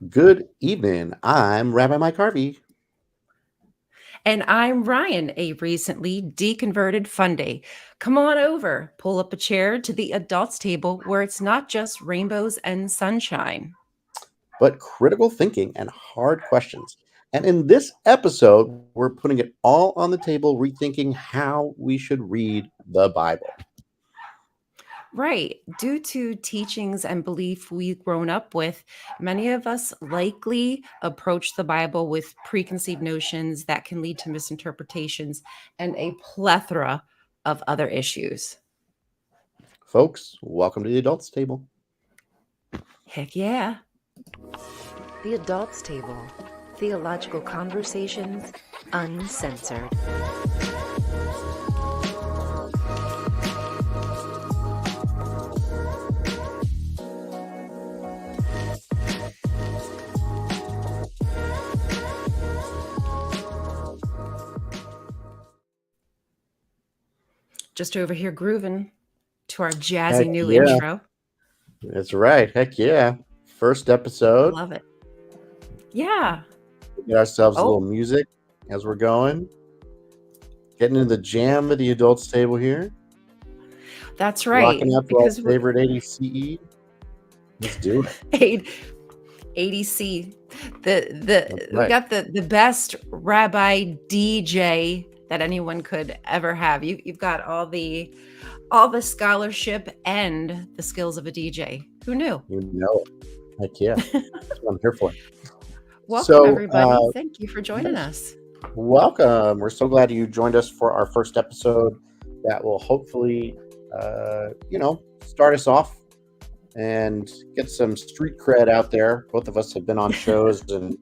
Good evening. I'm Rabbi Mike Harvey. And I'm Rion, a recently deconverted fundy. Come on over, pull up a chair to the adults table where it's not just rainbows and sunshine. But critical thinking and hard questions. And in this episode, we're putting it all on the table, rethinking how we should read the Bible. Right. Due to teachings and belief we've grown up with, many of us likely approach the Bible with preconceived notions that can lead to misinterpretations and a plethora of other issues. Folks, welcome to the adults table. Heck yeah. The Adults Table. Theological Conversations Uncensored. Just over here grooving to our jazzy Heck new yeah. intro. That's right. Heck yeah. First episode. Love it. Yeah. We get ourselves a little Oh, music as we're going. Getting into the jam of the adults table here. that's Rocking right. out to our Because we're favorite 80 CE. Let's do it. 80C. That's We right. got the best rabbi DJ that anyone could ever have. You've got all the scholarship and the skills of a DJ. Who knew? You know it. Heck yeah. That's what I'm here for. Welcome So, everybody. Thank you for joining yes, us. welcome. We're so glad you joined us for our first episode that will hopefully, start us off and get some street cred out there. Both of us have been on shows and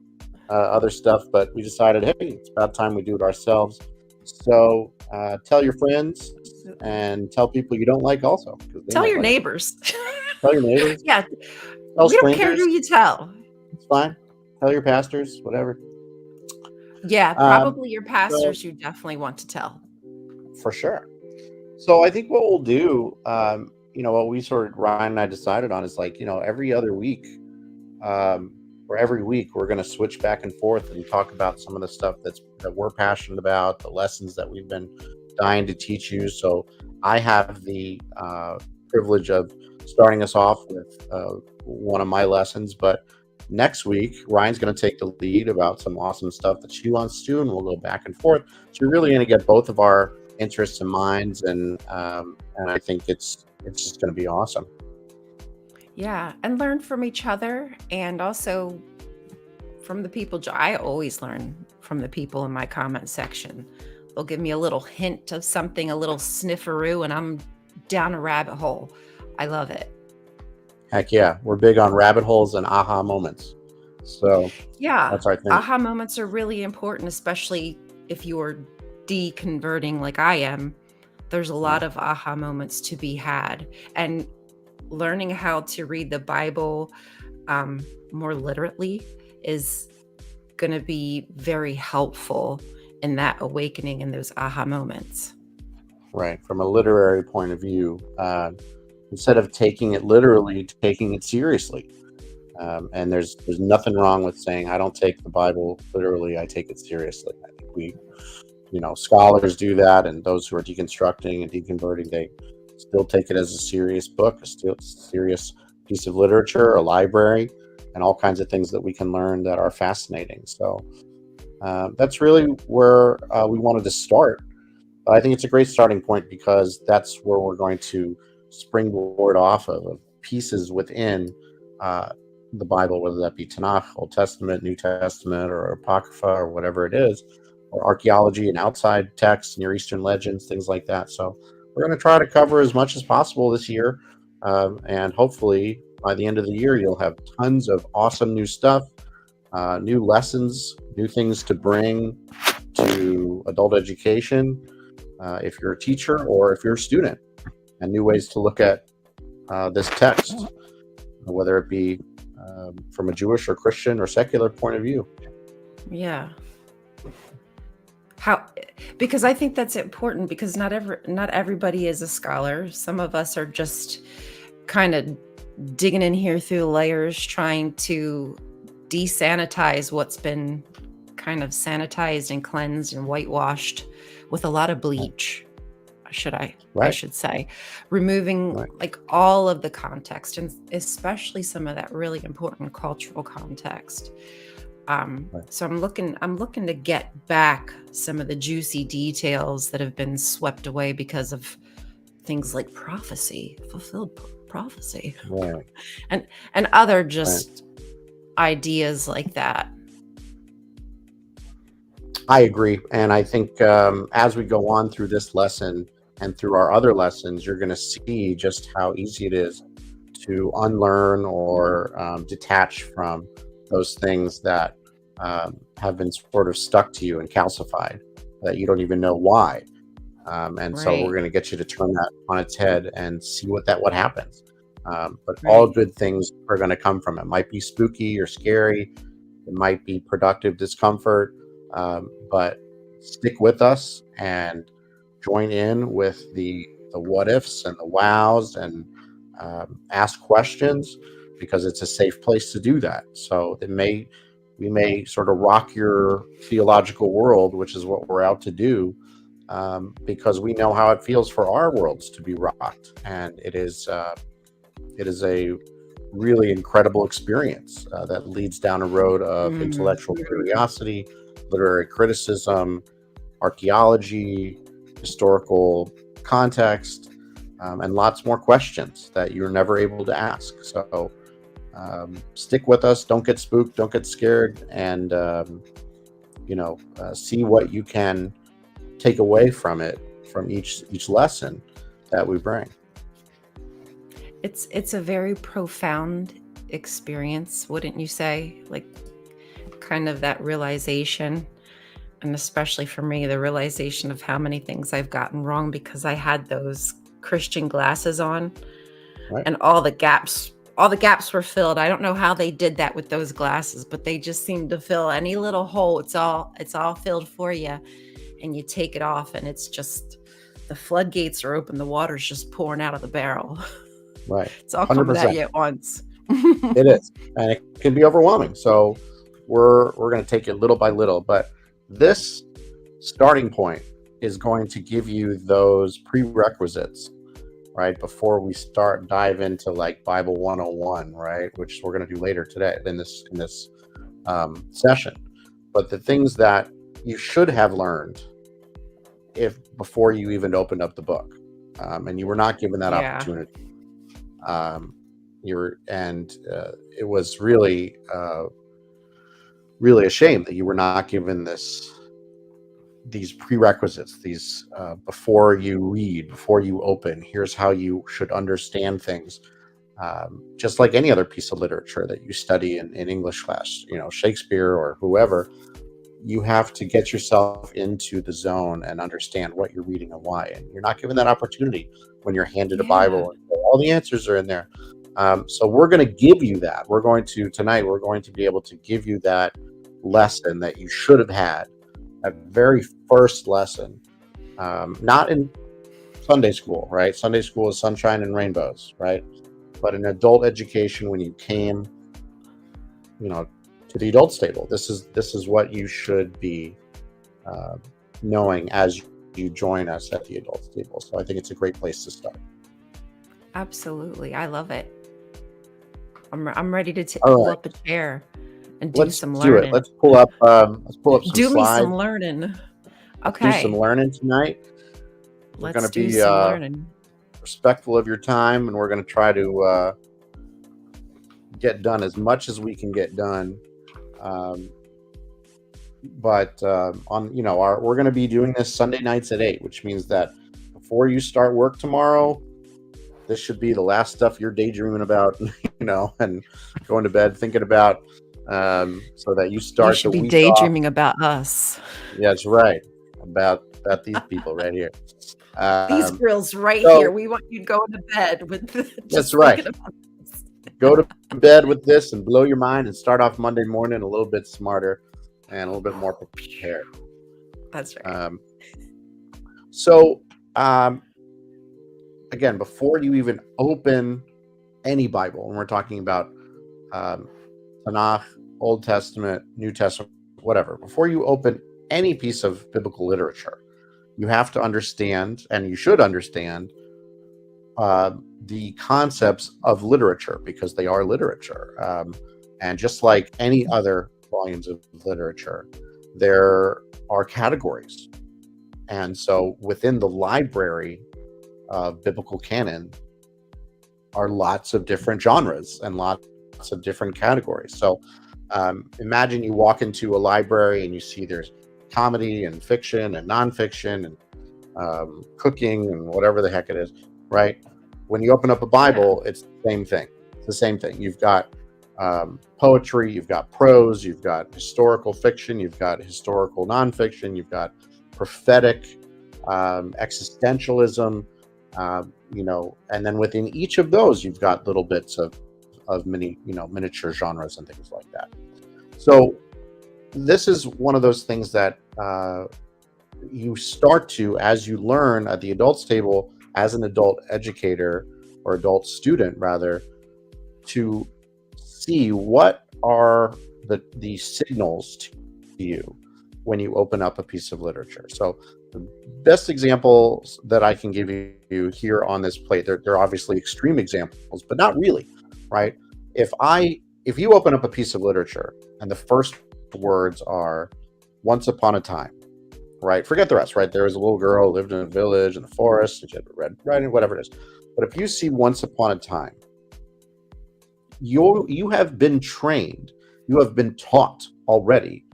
other stuff, but we decided, hey, it's about time we do it ourselves. So, tell your friends and tell people you don't like also, because they Tell might your like it. neighbors. Tell your neighbors, Yeah, tell we don't care who strangers. you tell. It's fine. Tell your pastors, whatever. Yeah, Um, probably your so, pastors you definitely want to tell. for sure. So I think what we'll do, what we sort of Ryan and I decided on is like, every other week, um, or every week, we're going to switch back and forth and talk about some of the stuff that we're passionate about, the lessons that we've been dying to teach you. So I have the privilege of starting us off with one of my lessons, but next week Ryan's going to take the lead about some awesome stuff that she wants to, and we'll go back and forth. So you're really going to get both of our interests and minds, and I think it's just going to be awesome. Yeah, and learn from each other and also from the people. I always learn from the people in my comment section. They'll give me a little hint of something, a little snifferoo, and I'm down a rabbit hole. I love it. Heck yeah, we're big on rabbit holes and aha moments. So Yeah, that's our thing. aha moments are really important, especially if you're deconverting like I am. There's a Yeah. lot of aha moments to be had. And learning how to read the Bible more literally is going to be very helpful in that awakening and those aha moments. Right. From a literary point of view, instead of taking it literally, taking it seriously. And there's nothing wrong with saying I don't take the Bible literally. I take it seriously. I think scholars do that, and those who are deconstructing and deconverting, they still take it as a serious book, a still serious piece of literature, a library, and all kinds of things that we can learn that are fascinating. So that's really where we wanted to start. I think it's a great starting point because that's where we're going to springboard off of pieces within uh, the Bible, whether that be Tanakh, Old Testament, New Testament, or Apocrypha, or whatever it is, or archaeology and outside texts, Near Eastern legends, things like that. So we're going to try to cover as much as possible this year, and hopefully by the end of the year, you'll have tons of awesome new stuff, new lessons, new things to bring to adult education, if you're a teacher or if you're a student, and new ways to look at this text, whether it be from a Jewish or Christian or secular point of view. Yeah. How because I think that's important because not everybody is a scholar. Some of us are just kind of digging in here through layers trying to desanitize what's been kind of sanitized and cleansed and whitewashed with a lot of bleach, I Right. should say, removing Right. like all of the context, and especially some of that really important cultural context. Right. So I'm looking to get back some of the juicy details that have been swept away because of things like prophecy, fulfilled prophecy, Right. and other Right. just ideas like that. I agree. And I think as we go on through this lesson and through our other lessons, you're going to see just how easy it is to unlearn or detach from those things that have been sort of stuck to you and calcified that you don't even know why. And so we're Right, going to get you to turn that on its head and see what happens. But all right. good things are going to come from it. It might be spooky or scary. It might be productive discomfort. But stick with us and join in with the what ifs and the wows and ask questions, because it's a safe place to do that. So we may sort of rock your theological world, which is what we're out to do, because we know how it feels for our worlds to be rocked, and it is a really incredible experience that leads down a road of Mm, intellectual curiosity, literary criticism, archaeology, historical context, and lots more questions that you're never able to ask. So stick with us. Don't get spooked. Don't get scared. And, see what you can take away from it, from each lesson that we bring. it's a very profound experience, wouldn't you say? Like kind of that realization, and especially for me, the realization of how many things I've gotten wrong because I had those Christian glasses on, Right. and all the gaps were filled. I don't know how they did that with those glasses, but they just seemed to fill any little hole. It's all filled for you, and you take it off and it's just the floodgates are open, the water's just pouring out of the barrel. Right. It's all coming at 100%. you at once. It is, and it can be overwhelming. So we're going to take it little by little, but this starting point is going to give you those prerequisites, right, before we dive into like Bible 101, right, which we're going to do later today in this session. But the things that you should have learned before you even opened up the book, and you were not given that Yeah. opportunity. It was really really a shame that you were not given these prerequisites, these before you read, before you open, here's how you should understand things. Just like any other piece of literature that you study in English class, Shakespeare or whoever, you have to get yourself into the zone and understand what you're reading and why. And you're not given that opportunity when you're handed a Yeah. Bible and all the answers are in there. So we're going to give you that. Tonight, we're going to be able to give you that lesson that you should have had, that very first lesson, not in Sunday school, right? Sunday school is sunshine and rainbows, right? But in adult education, when you came, to the adults table, this is what you should be knowing as you join us at the adults table. So I think it's a great place to start. Absolutely. I love it. I'm ready to All pull right, up a chair and do let's some do it. learning. Let's pull up some Do me slides. some learning. Let's do some Okay. learning tonight. We're going Let's to do be some learning. respectful of your time, and we're going to try to get done as much as we can get done. But we're going to be doing this Sunday nights at 8, which means that before you start work tomorrow, this should be the last stuff you're daydreaming about, and going to bed thinking about, so that you You start the should be week off. daydreaming about us. Yeah, that's right. About these people right here. These Um, girls right here. so We want you to go to bed with that's just right. thinking about this. Go to bed with this and blow your mind and start off Monday morning a little bit smarter and a little bit more prepared. That's right. So, again, before you even open any Bible, and we're talking about Tanakh, Old Testament, New Testament, whatever, before you open any piece of biblical literature, you have to understand, and you should understand, the concepts of literature, because they are literature. And just like any other volumes of literature, there are categories. And so within the library of biblical canon are lots of different genres and lots of different categories. So imagine you walk into a library and you see there's comedy and fiction and nonfiction and cooking and whatever the heck it is, right? When you open up a Bible, it's the same thing. It's the same thing. You've got poetry, you've got prose, you've got historical fiction, you've got historical nonfiction, you've got prophetic, existentialism, and then within each of those, you've got little bits of many, miniature genres and things like that. So this is one of those things that you start to, as you learn at the adults table, as an adult educator or adult student rather, to see what are the signals to you when you open up a piece of literature. So the best examples that I can give you here on this plate, they're obviously extreme examples, but not really, right? If you open up a piece of literature and the first words are "once upon a time," right? Forget the rest, right? There was a little girl who lived in a village in the forest, and she had red riding, whatever it is. But if you see "once upon a time," you have been trained, you have been taught already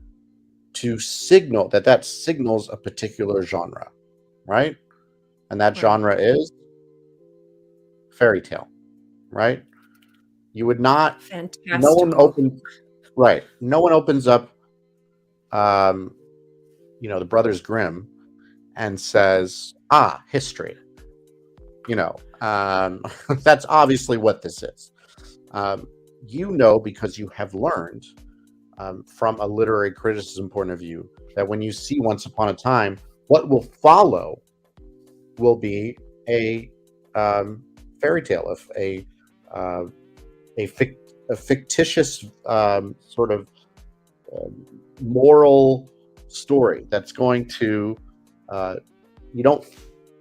to signal that signals a particular genre, right? And that genre is fairy tale, right? You would not. Fantastical. No one opens up, the Brothers Grimm and says, history. That's obviously what this is. Because you have learned from a literary criticism point of view that when you see "once upon a time," what will follow will be a fairy tale, of a fictitious sort of moral story that's going to, you don't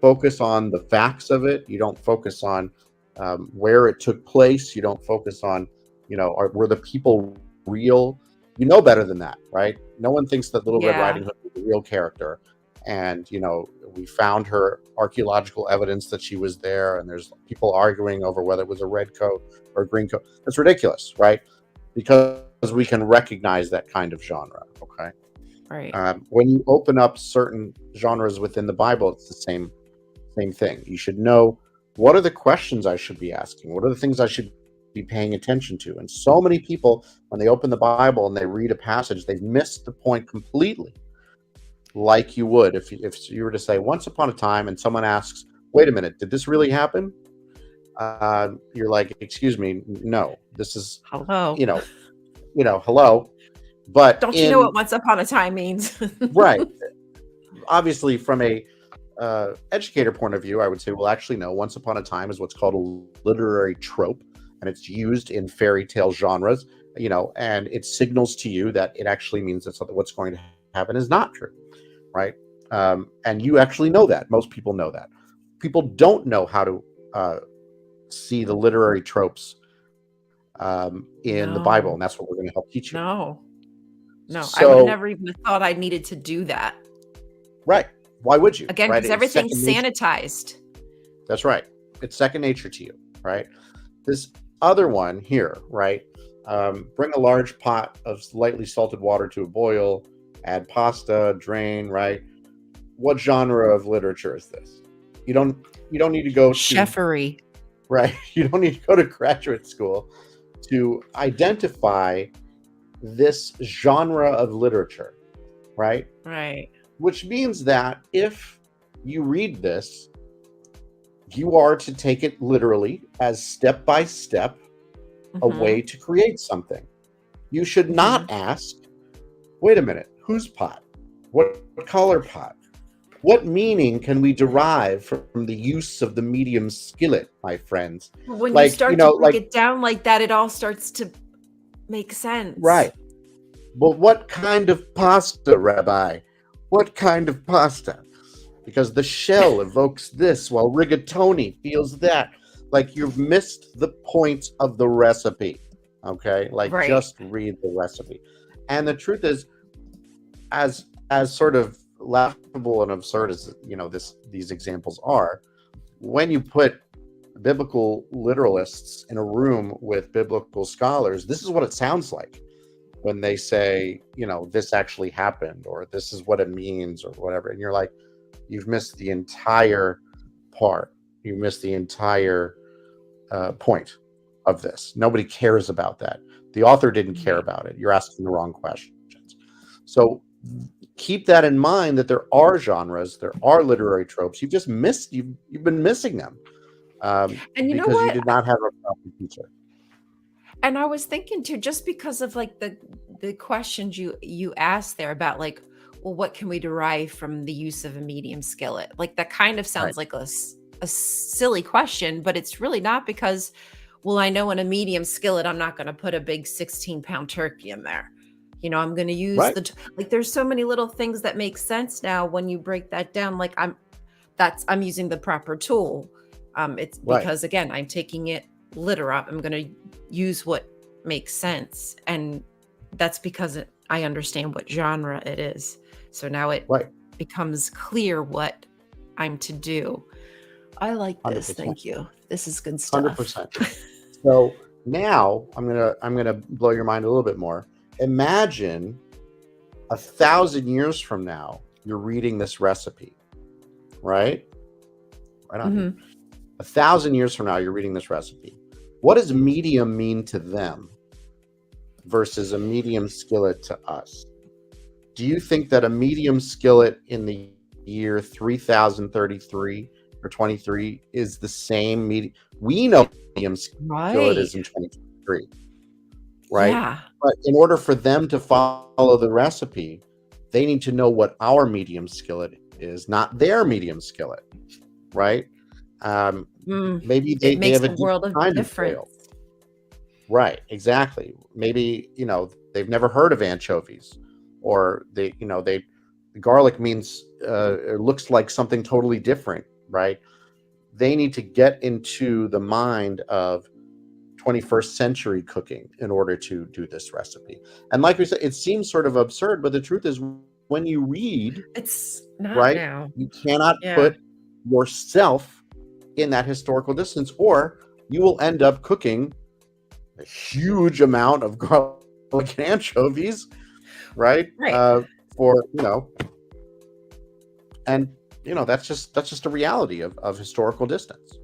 focus on the facts of it, you don't focus on where it took place, you don't focus on, were the people real? You know better than that, right? No one thinks that Little Red Riding Hood was a real character, and we found her archaeological evidence that she was there, and there's people arguing over whether it was a red coat or a green coat. That's ridiculous, right? Because we can recognize that kind of genre. Okay, right. When you open up certain genres within the Bible, it's the same thing. You should know, what are the questions I should be asking? What are the things I should be paying attention to? And so many people, when they open the Bible and they read a passage, they've missed the point completely. Like you would if you were to say "once upon a time," and someone asks, "Wait a minute, did this really happen?" You're like, "Excuse me, no. This is hello." Hello. But don't you know what "once upon a time" means? Right. Obviously, from a educator point of view, I would say, well, actually, no. "Once upon a time" is what's called a literary trope, and it's used in fairy tale genres. And it signals to you that it actually means that what's going to happen is not true. Right. And you actually know that. Most people know that. People don't know how to see the literary tropes in the Bible, and that's what we're going to help teach you. No, So, I would never even thought I needed to do that. Right. Why would you? Again, because everything's sanitized. That's right. It's second nature to you, right? This other one here, right? Bring a large pot of lightly salted water to a boil, add pasta, drain, right? What genre of literature is this? You don't need to go to chefery, right? You don't need to go to graduate school to identify this genre of literature, right? Right. Which means that if you read this, you are to take it literally as step by step a way to create something. You should not ask, wait a minute, whose pot? What color pot? What meaning can we derive from the use of the medium skillet, my friends? When you start to break it down like that, it all starts to make sense. Right. But what kind of pasta, Rabbi? What kind of pasta? Because the shell evokes this while rigatoni feels that. Like, you've missed the point of the recipe. Okay? Like, Right. just read the recipe. And the truth is, as sort of laughable and absurd as these examples are, when you put biblical literalists in a room with biblical scholars, this is what it sounds like when they say, this actually happened, or this is what it means, or whatever. And you're like, you've missed the entire part. You missed the entire point of this. Nobody cares about that. The author didn't care about it. You're asking the wrong questions. So keep that in mind, that there are genres, there are literary tropes. You've been missing them And you know because you what? did not have a proper teacher. And I was thinking too, just because of like the questions you asked there about like, well, what can we derive from the use of a medium skillet? Like that kind of sounds like a silly question, but it's really not, because, well, I know in a medium skillet, I'm not going to put a big 16-pound turkey in there. I'm going to use Right. like, there's so many little things that make sense now when you break that down. Like I'm using the proper tool. It's Right. because again, I'm taking it literal. I'm going to use what makes sense. And that's because I understand what genre it is. So now it Right. becomes clear what I'm to do. I like this. 100%. Thank you. This is good stuff. 100%. So now I'm gonna blow your mind a little bit more. Imagine 1,000 years from now, you're reading this recipe, right? Right on. Mhm. 1,000 years from now, you're reading this recipe. What does medium mean to them versus a medium skillet to us? Do you think that a medium skillet in the year 3033 or 23 is the same medium? We know medium skillet is in 2023, right? Yeah. But in order for them to follow the recipe, they need to know what our medium skillet is, not their medium skillet, right? Maybe they makes have a a world of kind difference. quail. Right, exactly. Maybe, they've never heard of anchovies, or the garlic means it looks like something totally different, right? They need to get into the mind of 21st century cooking in order to do this recipe. And like we said, it seems sort of absurd, but the truth is, when you read, It's not right, now. you cannot Yeah. put yourself in that historical distance, or you will end up cooking a huge amount of garlic and anchovies, right? Right. And that's just a reality of historical distance.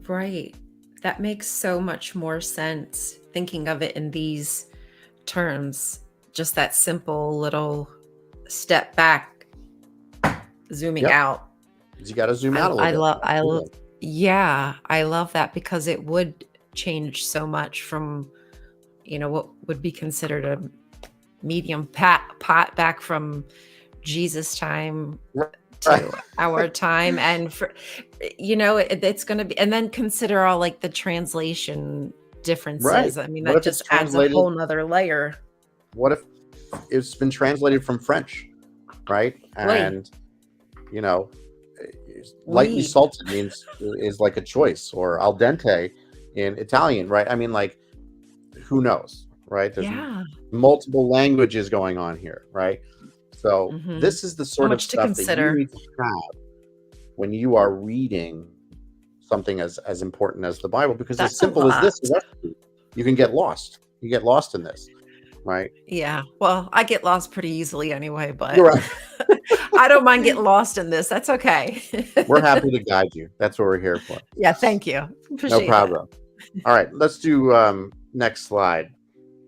Right. That makes so much more sense thinking of it in these terms. Just that simple little step back, zooming Yep. out. You got to zoom out a little bit. Yeah, I love that, because it would change so much from, what would be considered a medium pot back from Jesus' time to our time. And for, it's going to be, and then consider all like the translation differences. Right. I mean, What that if it's just adds a translated- whole nother layer. What if it's been translated from French, right? And lightly Oui. salted is like a choice, or al dente in Italian, right? I mean, like, who knows, right? There's multiple languages going on here, right? So this is the sort of much to stuff that consider. you need to have when you are reading something as important as the Bible, because That's as simple as this lot. recipe, you can get lost. You get lost in this, right? Yeah. Well, I get lost pretty easily anyway, but You're right. I don't mind getting lost in this. That's okay. We're happy to guide you. That's what we're here for. Yeah, thank you. Appreciate No problem. All right, let's do next slide.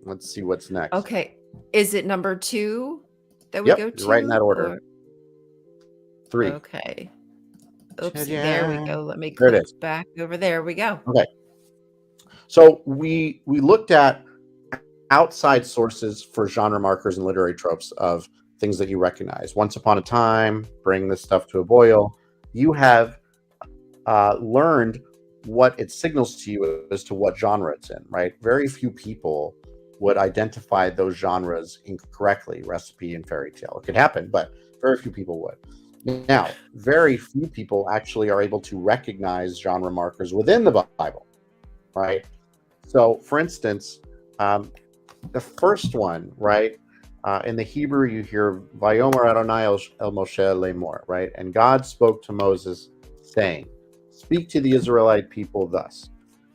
Let's see what's next. that. Okay. Is it number 2 that we Yep, go you're to? right in that order. or- 3. Okay. Oops. Ta-da. There we go. Let me There it click is. back over there. We go. Okay. So we looked at outside sources for genre markers and literary tropes of things that you recognize. Once Upon a Time, Bring This Stuff to a Boil. You have learned what it signals to you as to what genre it's in, right? Very few people would identify those genres incorrectly, recipe and fairy tale. It could happen, but very few people would. Now, very few people actually are able to recognize genre markers within the Bible, right? So, for instance, the first one, right? In the Hebrew, you hear "Vayomer Adonai el Moshe lemor," right? And God spoke to Moses, saying, "Speak to the Israelite people thus."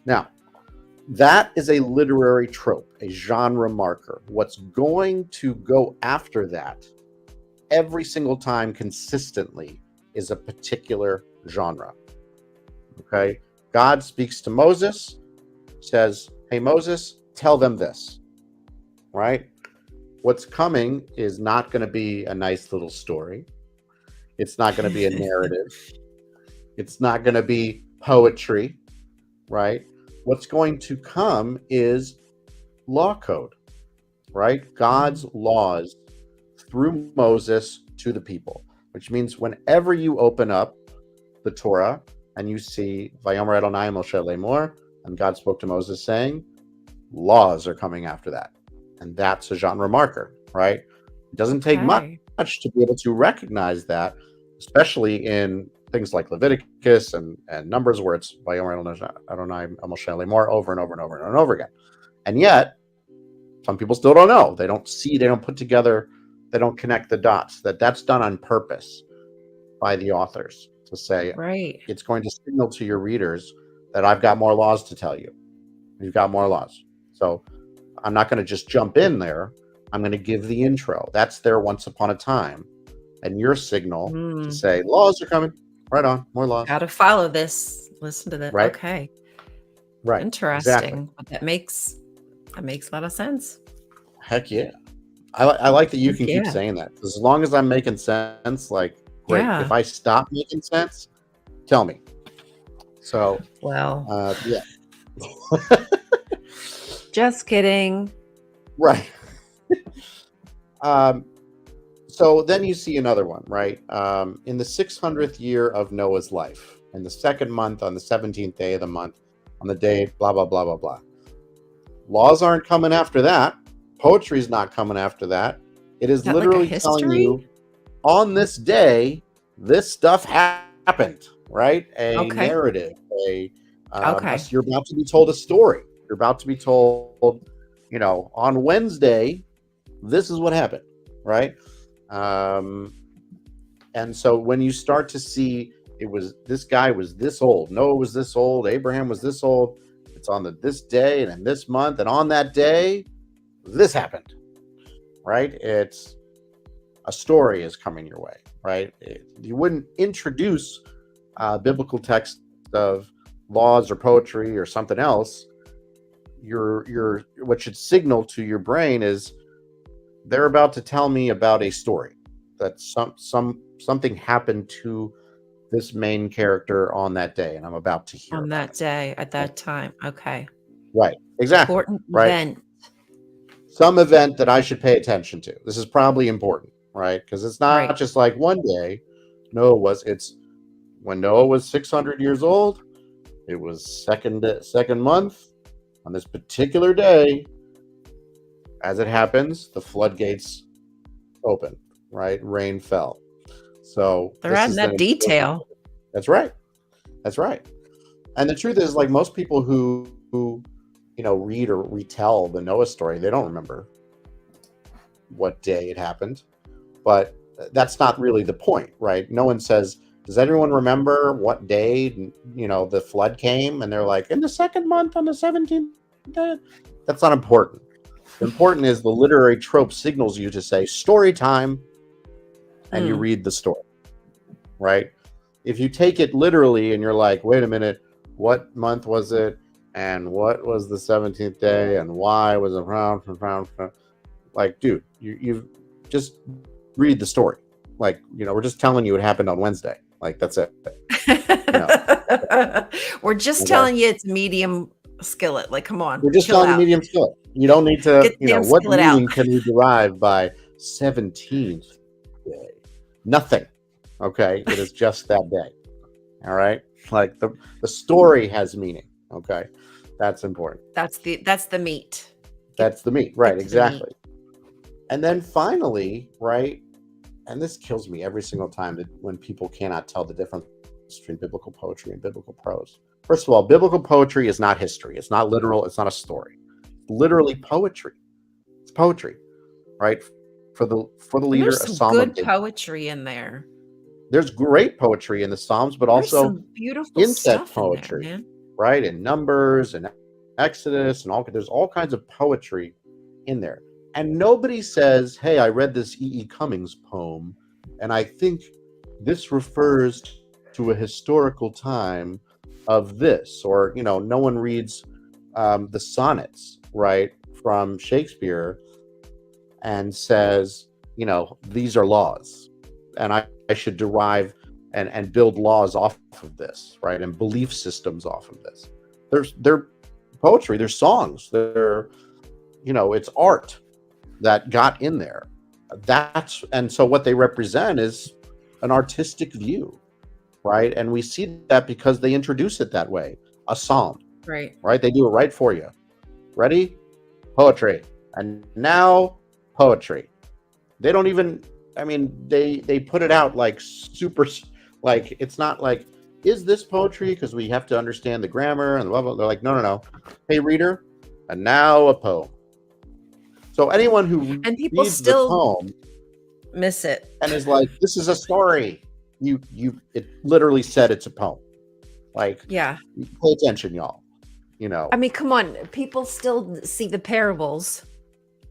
Now, that is a literary trope, a genre marker. What's going to go after that every single time consistently is a particular genre. Okay? God speaks to Moses, says, "Hey, Moses, tell them this." Right? What's coming is not going to be a nice little story. It's not going to be a narrative. It's not going to be poetry, right? What's going to come is law code, right? God's laws through Moses to the people, which means whenever you open up the Torah and you see Vayomer Adonai Moshe lemor, and God spoke to Moses saying, laws are coming after that. And that's a genre marker, right? It doesn't take much to be able to recognize that, especially in things like Leviticus and Numbers, where it's Vayomer Adonai Moshe lemor over and over and over and over again. And yet, some people still don't know. They don't see, they don't put together, they don't connect the dots. That's done on purpose by the authors to say, it's going to signal to your readers that I've got more laws to tell you. You've got more laws. So I'm not going to just jump in there. I'm going to give the intro. That's there once upon a time. And your signal to say, laws are coming. Right on. More laws. How to follow this. Listen to that. Right. Okay. Right. Interesting. Exactly. But that makes a lot of sense. Heck yeah. I like that you can keep saying that. As long as I'm making sense, like, great. Yeah. If I stop making sense, tell me. So, well, yeah. Just kidding. Right. So then you see another one, right? In the 600th year of Noah's life, in the second month, on the 17th day of the month, on the day, blah, blah, blah, blah, blah. Laws aren't coming after that. Poetry's not coming after that. It is literally like telling you, on this day, this stuff happened, right? A narrative. You're about to be told a story. You're about to be told, on Wednesday, this is what happened, right? And so when you start to see this guy was this old, Noah was this old, Abraham was this old, it's on this day and in this month, and on that day, this happened, right? It's a story is coming your way, right? You wouldn't introduce biblical text of laws or poetry or something else. What should signal to your brain is they're about to tell me about a story that something happened to this main character on that day, and I'm about to hear on that day at that time. Okay. Right. Exactly. Important event. Some event that I should pay attention to. This is probably important, right? Because it's not just like one day. It's when Noah was 600 years old. It was second month on this particular day. As it happens, the floodgates opened, right? Rain fell. So they're adding that detail. That's right. And the truth is, like, most people who read or retell the Noah story, they don't remember what day it happened. But that's not really the point, right? No one says, does anyone remember what day, the flood came? And they're like, in the second month on the 17th day? That's not important. Important is the literary trope signals you to say story time, and you read the story, right? If you take it literally and you're like, wait a minute, what month was it? And what was the 17th day? And why was it round? Like, dude, you just read the story. Like, we're just telling you it happened on Wednesday. Like, that's it. We're just telling you it's medium skillet. Like, come on. We're just telling you medium skillet. You don't need to, what meaning can you derive by 17th day? Nothing. Okay. It is just that day. All right. Like the story has meaning. Okay. That's important. That's the meat. That's the meat, right? It's the meat. Exactly. And then finally, right, and this kills me every single time that when people cannot tell the difference between biblical poetry and biblical prose. First of all, biblical poetry is not history. It's not literal. It's not a story. It's literally poetry. It's poetry, right? For the And leader, there's a some psalm of good David. poetry in there. There's great poetry in the Psalms, but There's also some beautiful inset stuff in there, poetry, man. right? In Numbers and Exodus and all. There's all kinds of poetry in there. And nobody says, hey, I read this E. Cummings poem, and I think this refers to a historical time of this. Or, no one reads the sonnets, right, from Shakespeare and says, these are laws. And I should derive and build laws off of this, right? And belief systems off of this. They're poetry, they're songs, it's art that got in there. And so what they represent is an artistic view, right? And we see that because they introduce it that way. A psalm, Right. right? They do it right for you. Ready? Poetry. And now poetry. They don't even, they put it out like super, like, it's not like, is this poetry? Because we have to understand the grammar and blah, blah. They're like, no. Hey, reader, and now a poem. So anyone who And people reads the still poem miss it. and is like, this is a story, it literally said it's a poem. Like, Yeah. pay attention, y'all. I mean, come on. People still see the parables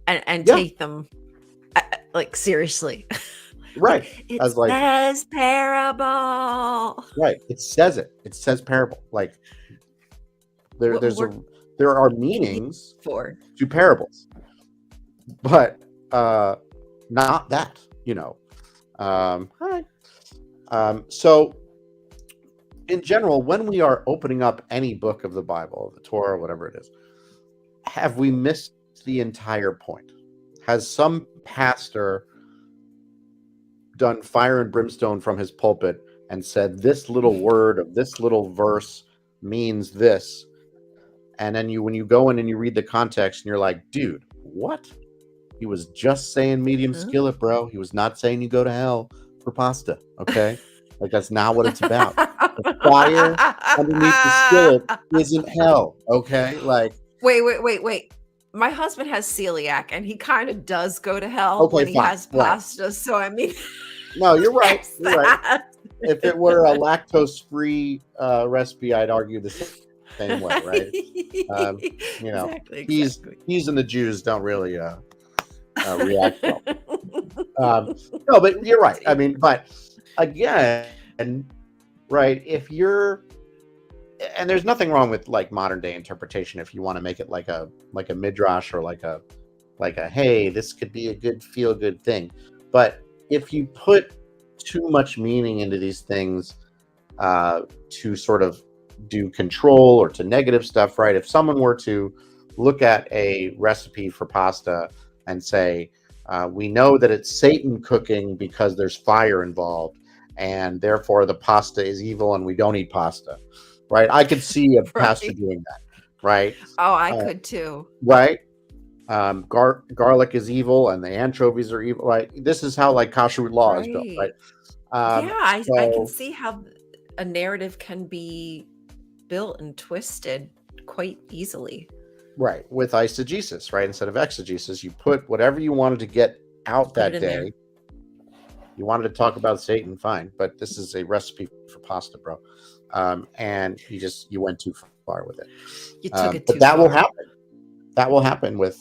and Yeah. take them like seriously. Right. It As like, says parable. right. It says it. It says parable. Like What there are meanings for? to parables, but not that, so in general, when we are opening up any book of the Bible, the Torah, whatever it is, have we missed the entire point? Has some pastor done fire and brimstone from his pulpit and said this little word of this little verse means this, and then when you go in and you read the context and you're like, dude, what? He was just saying medium skillet, bro. He was not saying you go to hell for pasta, okay? Like, that's not what it's about. The fire underneath the skillet isn't hell, okay? Like, Wait. My husband has celiac, and he kind of does go to hell when he fine, has pasta. So I mean, no, you're right. that's You're right. that. If it were a lactose-free recipe, I'd argue the same way, right? Exactly. He's and the Jews don't really react well. No, but you're right. I mean, but again, right, if you're, and there's nothing wrong with like modern day interpretation if you want to make it like a midrash or like a hey, this could be a good feel good thing. But if you put too much meaning into these things to sort of do control or to negative stuff, right? If someone were to look at a recipe for pasta and say, we know that it's Satan cooking because there's fire involved, and therefore the pasta is evil and we don't eat pasta, right? I could see a pastor doing that, right? Oh, I could too. Right? Garlic is evil and the anchovies are evil. Right? This is how like kashrut law is built, right? I can see how a narrative can be built and twisted quite easily. Right, with eisegesis, right? Instead of exegesis, you put whatever you wanted to get out that day. There. You wanted to talk about Satan, fine, but this is a recipe for pasta, bro. And you went too far with it. You took it but too that far. will happen. That will happen with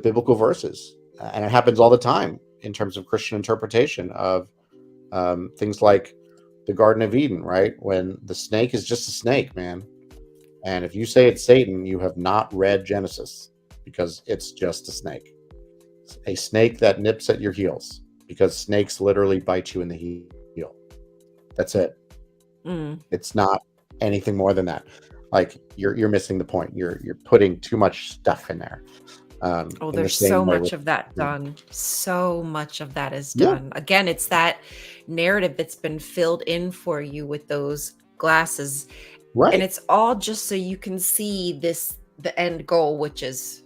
biblical verses, and it happens all the time in terms of Christian interpretation of things like the Garden of Eden, right? When the snake is just a snake, man. And if you say it's Satan, you have not read Genesis, because it's just a snake. It's a snake that nips at your heels, because snakes literally bite you in the heel. That's it. It's not anything more than that. Like, you're missing the point. You're putting too much stuff in there. There's so much of that done. So much of that is done. Again, it's that narrative that's been filled in for you with those glasses. Right. And it's all just so you can see the end goal, which is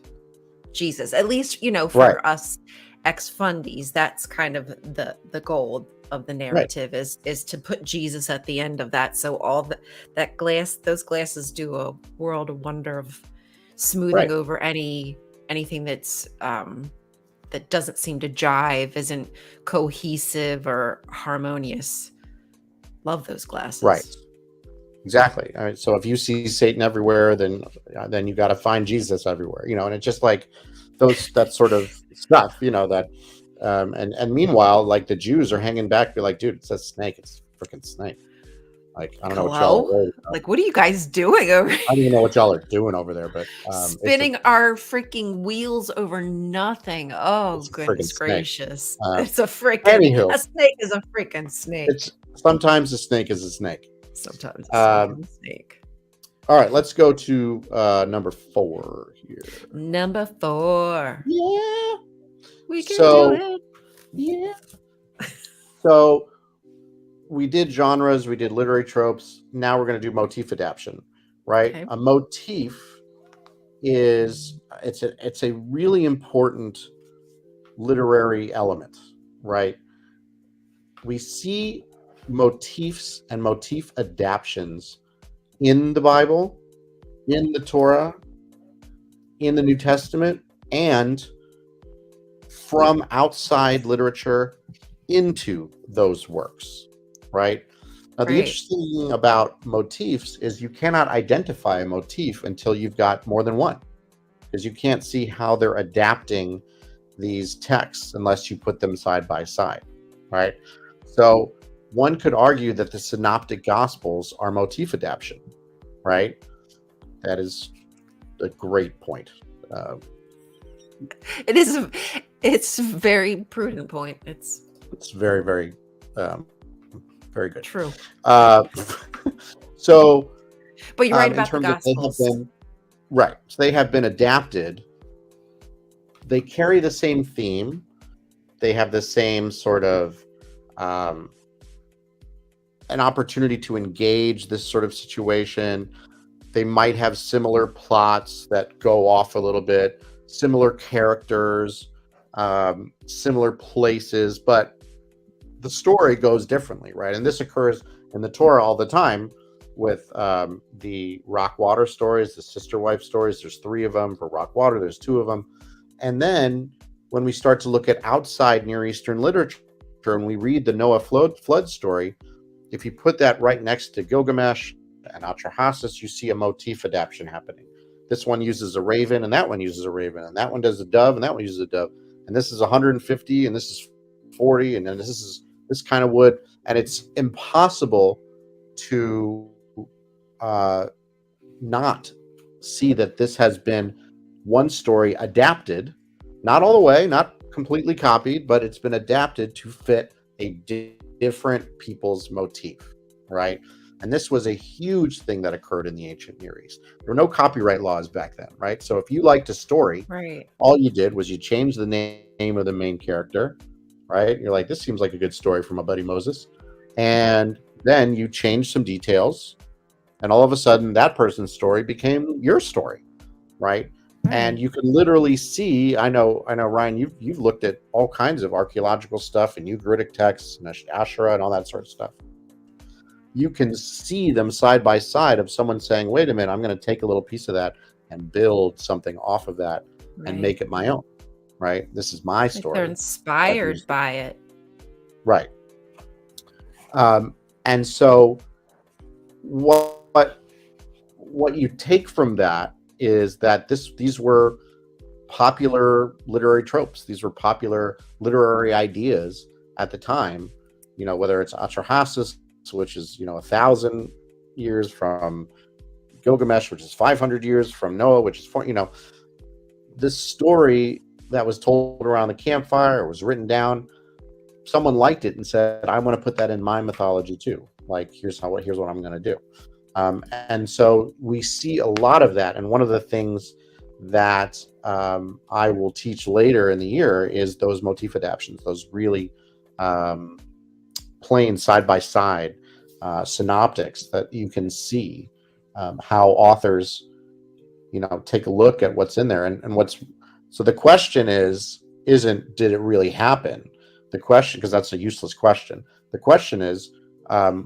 Jesus. At least, Right. for us ex-fundies, that's kind of the goal of the Right. narrative is to put Jesus at the end of that. So all those glasses do a world of wonder of smoothing Right. over anything that's that doesn't seem to jive, isn't cohesive or harmonious. Love those glasses. Right. Exactly. All right. So if you see Satan everywhere, then you got to find Jesus everywhere, and it's just like that sort of stuff, that, and meanwhile, like the Jews are hanging back, be like, dude, it's a snake. It's a freaking snake. Like, I don't know what y'all are Hello? worried about. Like, what are you guys doing over I don't even know what y'all are doing over there, but spinning our freaking wheels over nothing? Oh, it's a freaking goodness snake. gracious. It's a freaking Anywho, a snake is a freaking snake. it's sometimes a snake is a snake. Sometimes a snake is a snake. All right, let's go to number 4 here. Number 4. Yeah. We can do it. Yeah. So we did genres, we did literary tropes. Now we're going to do motif adaptation, right? Okay. A motif is it's a really important literary element, right? We see motifs and motif adaptations in the Bible, in the Torah, in the New Testament, and from outside literature into those works, right? Now, the interesting thing about motifs is you cannot identify a motif until you've got more than one, because you can't see how they're adapting these texts unless you put them side by side, right? So one could argue that the synoptic gospels are motif adaptation, right? That is a great point. It's a very prudent point. It's very, very, very good. True. So, but you're right about the gospels. Right. So they have been adapted. They carry the same theme. They have the same sort of an opportunity to engage this sort of situation. They might have similar plots that go off a little bit, similar characters, similar places, but the story goes differently, right? And this occurs in the Torah all the time with the rock water stories, the sister wife stories. There's 3 of them. For rock water, there's 2 of them. And then when we start to look at outside Near Eastern literature and we read the Noah flood story, if you put that right next to Gilgamesh and Atrahasis, you see a motif adaptation happening. This one uses a raven, and that one uses a raven, and that one does a dove, and that one uses a dove. And this is 150, and this is 40, and then this is this kind of wood. And it's impossible to not see that this has been one story adapted, not all the way, not completely copied, but it's been adapted to fit a different people's motif, right? And this was a huge thing that occurred in the ancient Near East. There were no copyright laws back then, right? So if you liked a story, right, all you did was you changed the name of the main character, right? You're like, this seems like a good story for my buddy Moses. And then you changed some details, and all of a sudden that person's story became your story, right? And you can literally see, I know, Ryan, you've looked at all kinds of archaeological stuff and Ugaritic texts and Asherah and all that sort of stuff. You can see them side by side of someone saying, wait a minute, I'm going to take a little piece of that and build something off of that and make it my own, right? This is my story. They're inspired by it. Right. And so what you take from that is that these were popular literary tropes. These were popular literary ideas at the time, whether it's Atrahasis, which is 1,000 years from Gilgamesh, which is 500 years from Noah, which is this story that was told around the campfire, was written down. Someone liked it and said, I want to put that in my mythology too. Like, here's what I'm going to do. And so we see a lot of that. And one of the things that I will teach later in the year is those motif adaptations, those really plain side-by-side synoptics that you can see how authors, take a look at what's in there. And what's So the question isn't did it really happen? The question, because that's a useless question. The question is,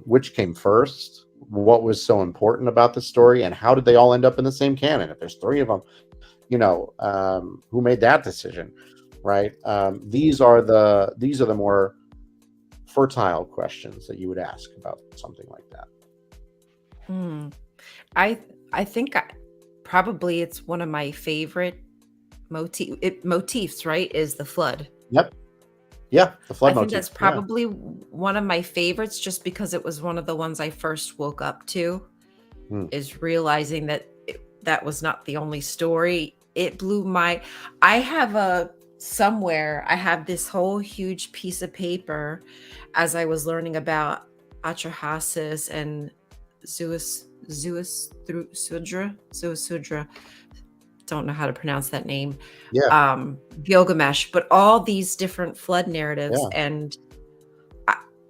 which came first? What was so important about the story, and how did they all end up in the same canon? If there's three of them, who made that decision, right? These are the more fertile questions that you would ask about something like that. I think probably it's one of my favorite motifs, right? Is the flood. Yep. Yeah, the flood I think motif. that's probably one of my favorites, just because it was one of the ones I first woke up to, is realizing that that was not the only story. It blew my, I have this whole huge piece of paper as I was learning about Atrahasis and Zuasudra. Don't know how to pronounce that name. Gilgamesh, but all these different flood narratives, and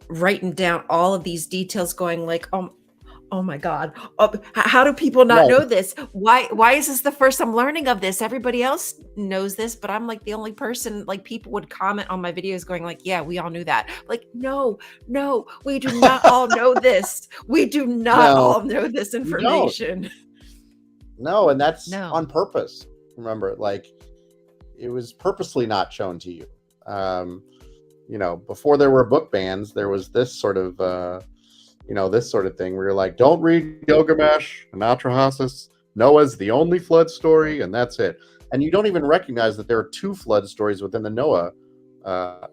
writing down all of these details, going like, oh my God, how do people not know this? Why is this the first I'm learning of this? Everybody else knows this, but I'm like the only person. Like, people would comment on my videos going like, yeah, we all knew that. Like, no, we do not all know this. We do not all know this information. No, and that's on purpose. Remember, like, it was purposely not shown to you. Before there were book bans, there was this sort of thing where you're like, don't read Gilgamesh and Atrahasis. Noah's the only flood story, and that's it. And you don't even recognize that there are two flood stories within the Noah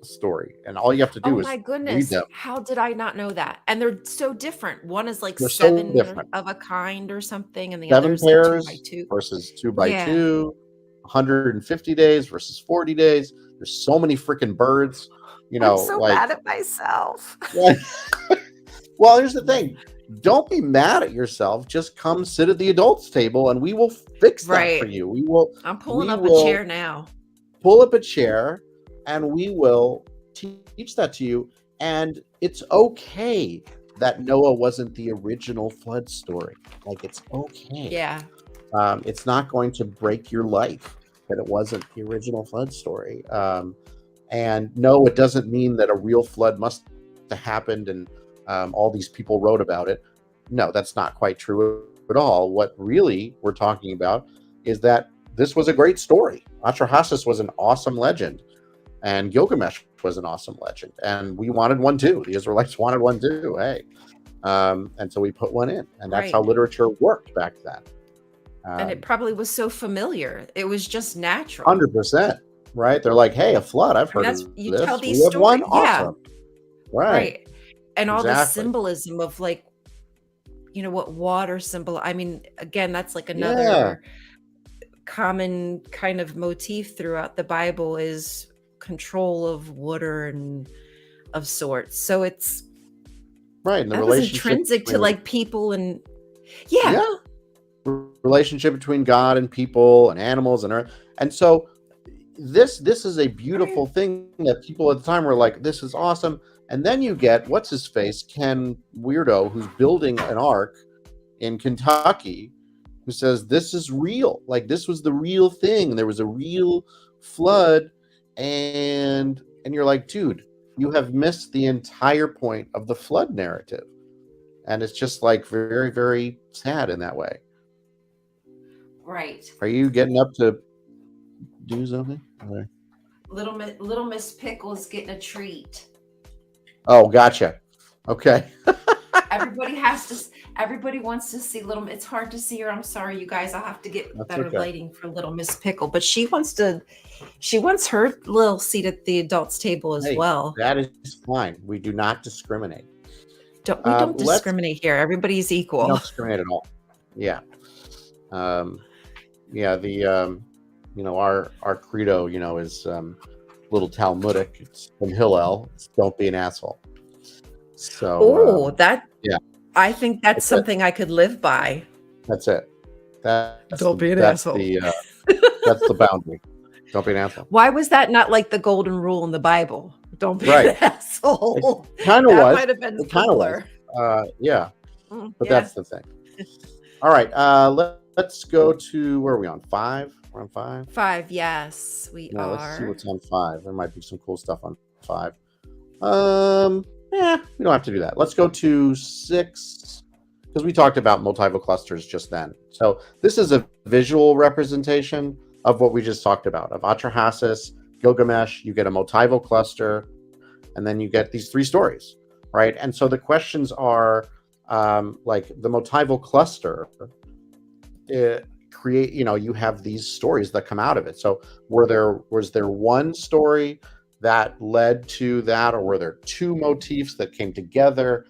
story, and all you have to do is read them. How did I not know that? And they're so different. One is like seven of a kind or something, and the other is like 2x2 versus 2x2, 150 days versus 40 days. There's so many freaking birds. I'm so mad at myself. Well, here's the thing. Don't be mad at yourself. Just come sit at the adults table, and we will fix that for you. I'm pulling up a chair now. Pull up a chair, and we will teach that to you. And it's okay that Noah wasn't the original flood story. Like, it's okay. Yeah. It's not going to break your life that it wasn't the original flood story. And no, it doesn't mean that a real flood must have happened and all these people wrote about it. No, that's not quite true at all. What really we're talking about is that this was a great story. Atrahasis was an awesome legend, and Gilgamesh was an awesome legend, and we wanted one too. The Israelites wanted one too. Hey, and so we put one in, and that's how literature worked back then. And it probably was so familiar; it was just natural. 100%, right? They're like, "Hey, a flood! I've heard of this. You tell these we have stories, one. Awesome, right? And all the symbolism of, like, what water symbol. I mean, again, that's like another common kind of motif throughout the Bible, is control of water and of sorts. So it's and the that was intrinsic to like people and relationship between God and people and animals and earth. And so this is a beautiful thing that people at the time were like, this is awesome. And then you get what's his face, Ken Weirdo, who's building an ark in Kentucky, who says this is real. Like, this was the real thing. There was a real flood, and you're like, dude, you have missed the entire point of the flood narrative. And it's just like very, very sad in that way. Right. Are you getting up to do something? Okay. Little Miss Pickle's getting a treat. Oh, gotcha. Okay. Everybody wants to see it's hard to see her. I'm sorry, you guys. I'll have to get better lighting for Little Miss Pickle. But she wants her little seat at the adults table as well. That is fine. We do not discriminate. We don't discriminate here. Everybody's equal. We don't discriminate at all. Yeah. Our credo, is little Talmudic. It's from Hillel. It's don't be an asshole. So I think that's something I could live by. That's it. Don't be an asshole. That's the boundary. Don't be an asshole. Why was that not like the golden rule in the Bible? Don't be an asshole. It kind of was. That might have been simpler. But that's the thing. All right. let's go to, where are we on? 5? We're on 5? 5, yes, we Yeah, let's see are. what's on 5. There might be some cool stuff on 5. We don't have to do that. Let's go to 6, because we talked about multiple clusters just then. So this is a visual representation of what we just talked about, of Atrahasis, Gilgamesh. You get a multiple cluster, and then you get these 3 stories, right? And so the questions are, like the multiple cluster, create, you have these stories that come out of it. So was there one story that led to that, or were there 2 motifs that came together?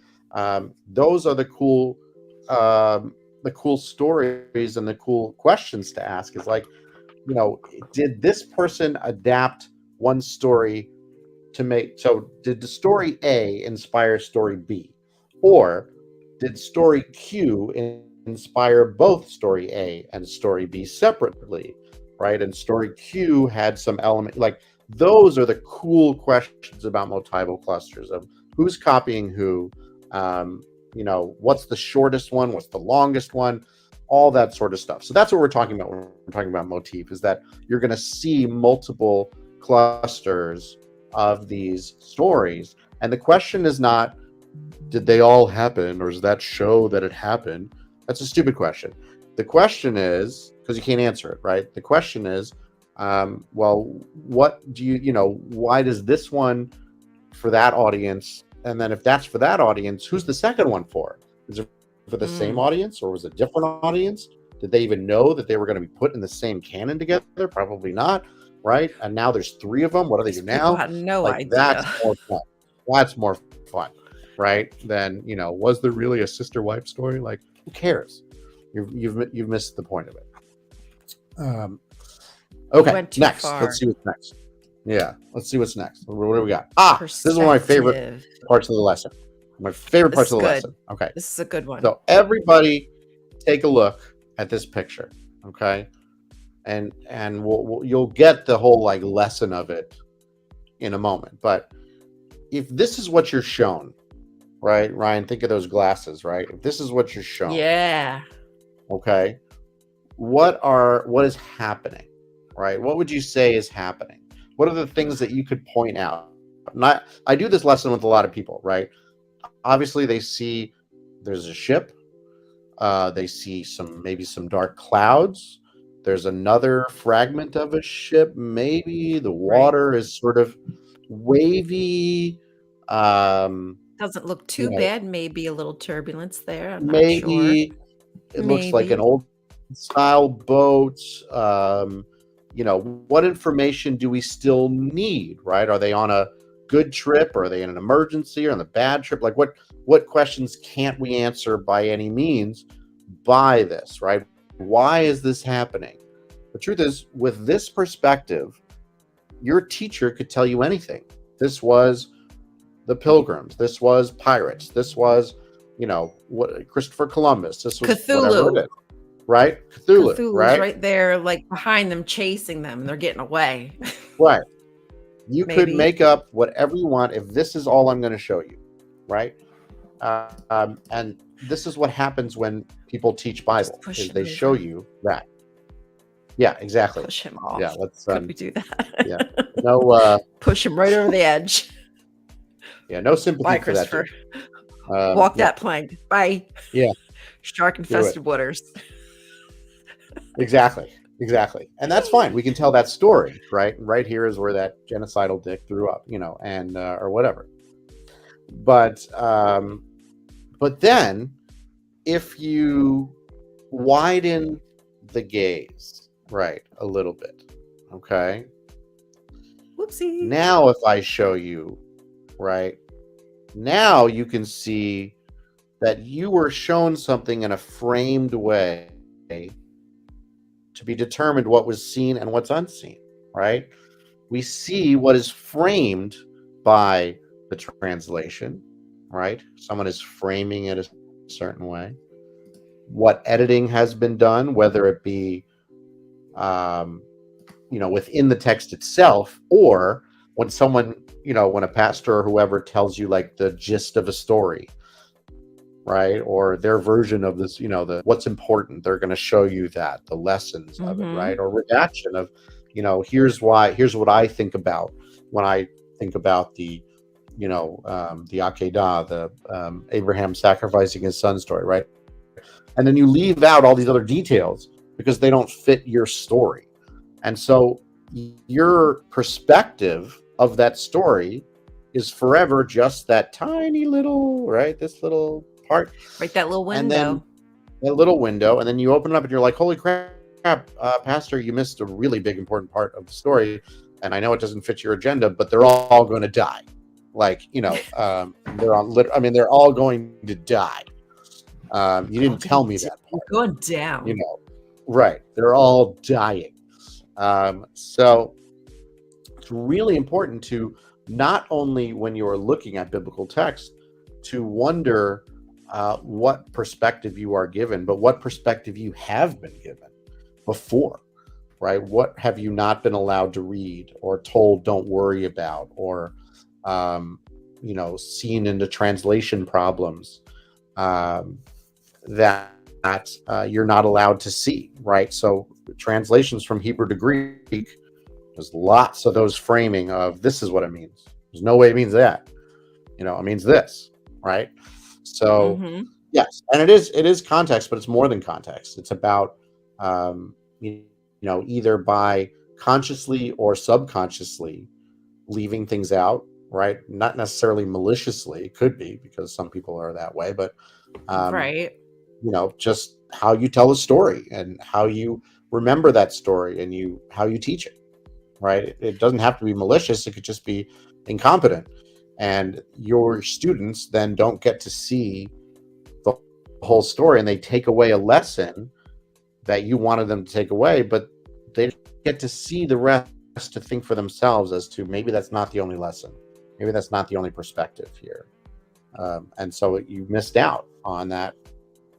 Those are the cool stories and the cool questions to ask, is like, did this person adapt one story to make, so did the story A inspire story B, or did story Q inspire both story A and story B separately, right? And story Q had some element, like, those are the cool questions about multiple clusters, of who's copying who, what's the shortest one, what's the longest one, all that sort of stuff. So that's what we're talking about when we're talking about motif, is that you're going to see multiple clusters of these stories. And the question is not, did they all happen, or does that show that it happened? That's a stupid question. The question is, because you can't answer it, right? The question is, well, what do why does this one for that audience? And then if that's for that audience, who's the second one for? Is it for the same audience, or was it a different audience? Did they even know that they were going to be put in the same canon together? Probably not, right? And now there's 3 of them. What do they do now? People had no idea. That's more fun. That's more fun, right? Then, was there really a sister-wife story? Like, who cares? You've missed the point of it. Okay, next. Far. Let's see what's next. Yeah, let's see what's next. What do we got? This is one of my favorite parts of the lesson. My favorite parts of the lesson. Okay. This is a good one. So everybody take a look at this picture, okay? And you'll get the whole like lesson of it in a moment. But if this is what you're shown, right, Ryan, think of those glasses, right? If this is what you're shown. Yeah. Okay. What is happening, right? What would you say is happening? What are the things that you could point out? I do this lesson with a lot of people, right? Obviously, they see there's a ship. They see maybe some dark clouds. There's another fragment of a ship. Maybe the water is sort of wavy. Doesn't look too bad. Maybe a little turbulence there. I'm not sure. It looks like an old style boat. What information do we still need, right? Are they on a good trip, or are they in an emergency, or on the bad trip? Like, what questions can't we answer by any means by this, right? Why is this happening? The truth is, with this perspective, your teacher could tell you anything. This was the Pilgrims. This was pirates. This was, what Christopher Columbus. This was Cthulhu. Whatever it is, right? Cthulhu's right there, like behind them, chasing them, and they're getting away. Right. You could make up whatever you want if this is all I'm going to show you, right? And this is what happens when people teach Bible, is they show you that. Yeah, exactly. Push him off. Yeah, let's Could we do that? Yeah. No push him right over the edge. Yeah, no sympathy Bye, for that. Christopher. Walk that plank. Bye. Yeah. Shark infested waters. Exactly. And that's fine. We can tell that story, right? Right here is where that genocidal dick grew up, and or whatever. But then if you widen the gaze, right, a little bit, okay? Whoopsie. Now if I show you, right, now you can see that you were shown something in a framed way to be determined what was seen and what's unseen, right? We see what is framed by the translation, right? Someone is framing it a certain way. What editing has been done, whether it be, within the text itself, or when someone, when a pastor or whoever tells you like the gist of a story, right? Or their version of this, the what's important. They're going to show you that the lessons of it, Mm-hmm. right? Or redaction of, here's what I think about when I think about the Akedah, the Abraham sacrificing his son story, right? And then you leave out all these other details because they don't fit your story. And so your perspective of that story is forever just that tiny little, right? This little part. Right, that little And then window. that little window, and then you open it up and you're like, holy crap, Pastor, you missed a really big, important part of the story. And I know it doesn't fit your agenda, but they're all going to die. Like, they're all going to die. You didn't tell me that part, Going down. Right. They're all dying. So it's really important to not only when you're looking at biblical text to wonder what perspective you are given, but what perspective you have been given before, right? What have you not been allowed to read or told don't worry about, or seen into translation problems that you're not allowed to see, right? So translations from Hebrew to Greek, there's lots of those framing of this is what it means. There's no way it means that. It means this, right? So Mm-hmm. yes, and it is context, but it's more than context. It's about either by consciously or subconsciously leaving things out, right? Not necessarily maliciously. It could be because some people are that way, but Right. just how you tell a story and how you remember that story and how you teach it, right? It doesn't have to be malicious. It could just be incompetent. And your students then don't get to see the whole story, and they take away a lesson that you wanted them to take away, but they get to see the rest to think for themselves as to maybe that's not the only lesson. Maybe that's not the only perspective here. And so you missed out on that,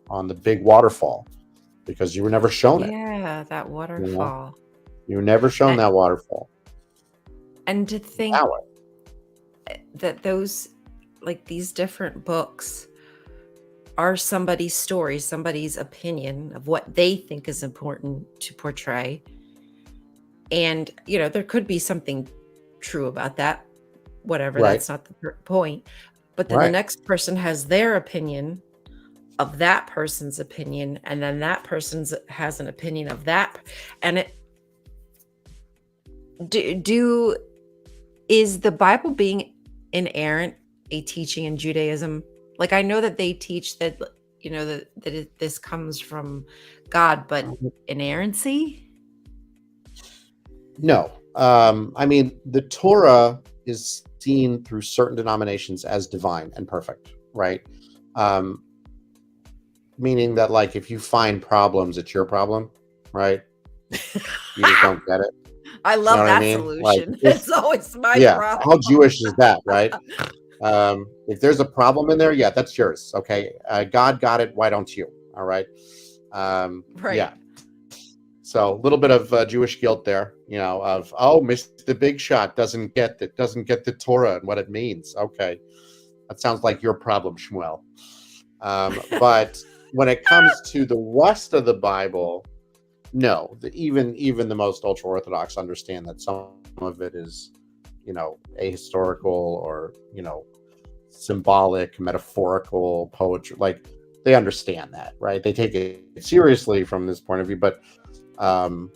on the big waterfall, because you were never shown it. Yeah, that waterfall. You were never shown that waterfall. And to think that those, like these different books are somebody's story, somebody's opinion of what they think is important to portray. And, there could be something true about that, whatever, Right. That's not the point. But then Right. the next person has their opinion of that person's opinion, and then that person has an opinion of that. And is the Bible being inerrant a teaching in Judaism? Like, I know that they teach that, this comes from God, but inerrancy? No. The Torah is seen through certain denominations as divine and perfect, right? Meaning that, like, if you find problems, it's your problem, right? You just don't get it. I love that solution. Like, it's always my problem. How Jewish is that, right? If there's a problem in there, yeah, that's yours. Okay. God got it. Why don't you? All right. Right. Yeah. So a little bit of Jewish guilt there, of, missed the big shot, doesn't get the Torah and what it means. Okay. That sounds like your problem, Shmuel. But when it comes to the rest of the Bible, no, even the most ultra Orthodox understand that some of it is, ahistorical or, symbolic, metaphorical poetry. Like, they understand that, right? They take it seriously from this point of view, but no,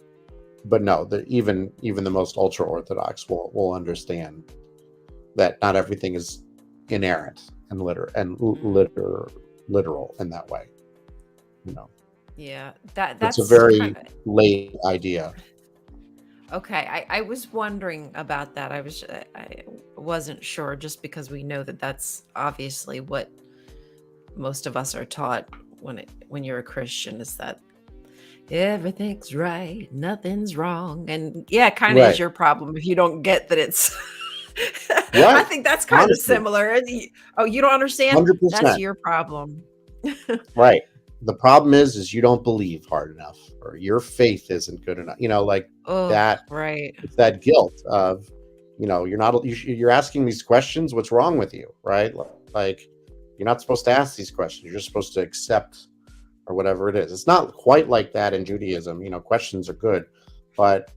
even the most ultra Orthodox will understand that not everything is inerrant and literal in that way. Yeah, that's a very kinda, late idea. okay. I was wondering about that. I wasn't sure, just because we know that that's obviously what most of us are taught when you're a Christian, is that everything's right, nothing's wrong. And yeah, it kind of Right. is your problem if you don't get that it's Right. I think that's kind Honestly. of similar. You don't understand? 100%. That's your problem. Right. The problem is you don't believe hard enough, or your faith isn't good enough. That. Right. It's that guilt of, you're asking these questions. What's wrong with you? Right. Like, You're not supposed to ask these questions. You're just supposed to accept or whatever it is. It's not quite like that in Judaism. Questions are good, but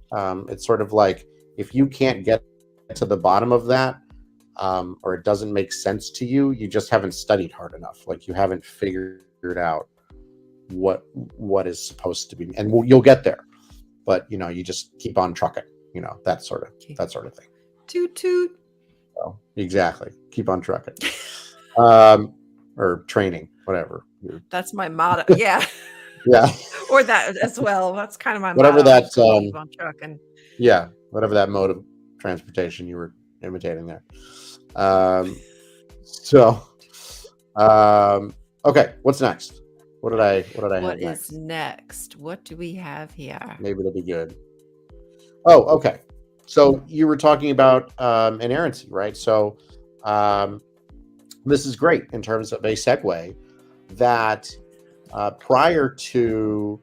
it's sort of like if you can't get to the bottom of that, or it doesn't make sense to you, you just haven't studied hard enough. Like you haven't figured out what is supposed to be, and you'll get there. But you just keep on trucking. That sort of thing. Toot toot. So, exactly. Keep on trucking. Or training, whatever. That's my motto. Yeah. Yeah. Or that as well. That's kind of my Whatever motto. that, Keep on trucking. Yeah. Whatever that mode of transportation you were imitating there. Okay. What's next? What did I have What next? is next? What do we have here? Maybe it'll be good. Oh, okay. So you were talking about inerrancy, right? So this is great in terms of a segue that prior to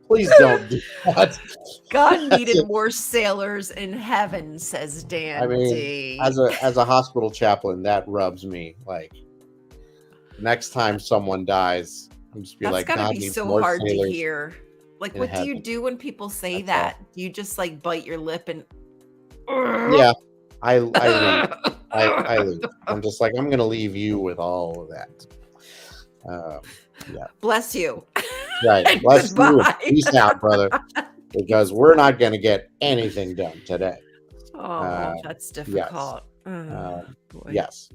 please don't do that. God needed more sailors in heaven, says Dan I mean, D. as a hospital chaplain, that rubs me. Like next time someone dies, I'm just be That's like, gotta God be needs so more hard to sailors hear. Like, in what do you heaven. do when people say That's that? Do you just like bite your lip and? Yeah, I leave. I leave. I'm just like, I'm gonna leave you with all of that. Yeah. Bless you. Right. Bless you. Goodbye. Peace out, brother. Because we're not gonna get anything done today. Oh, that's difficult. Boy. Yes.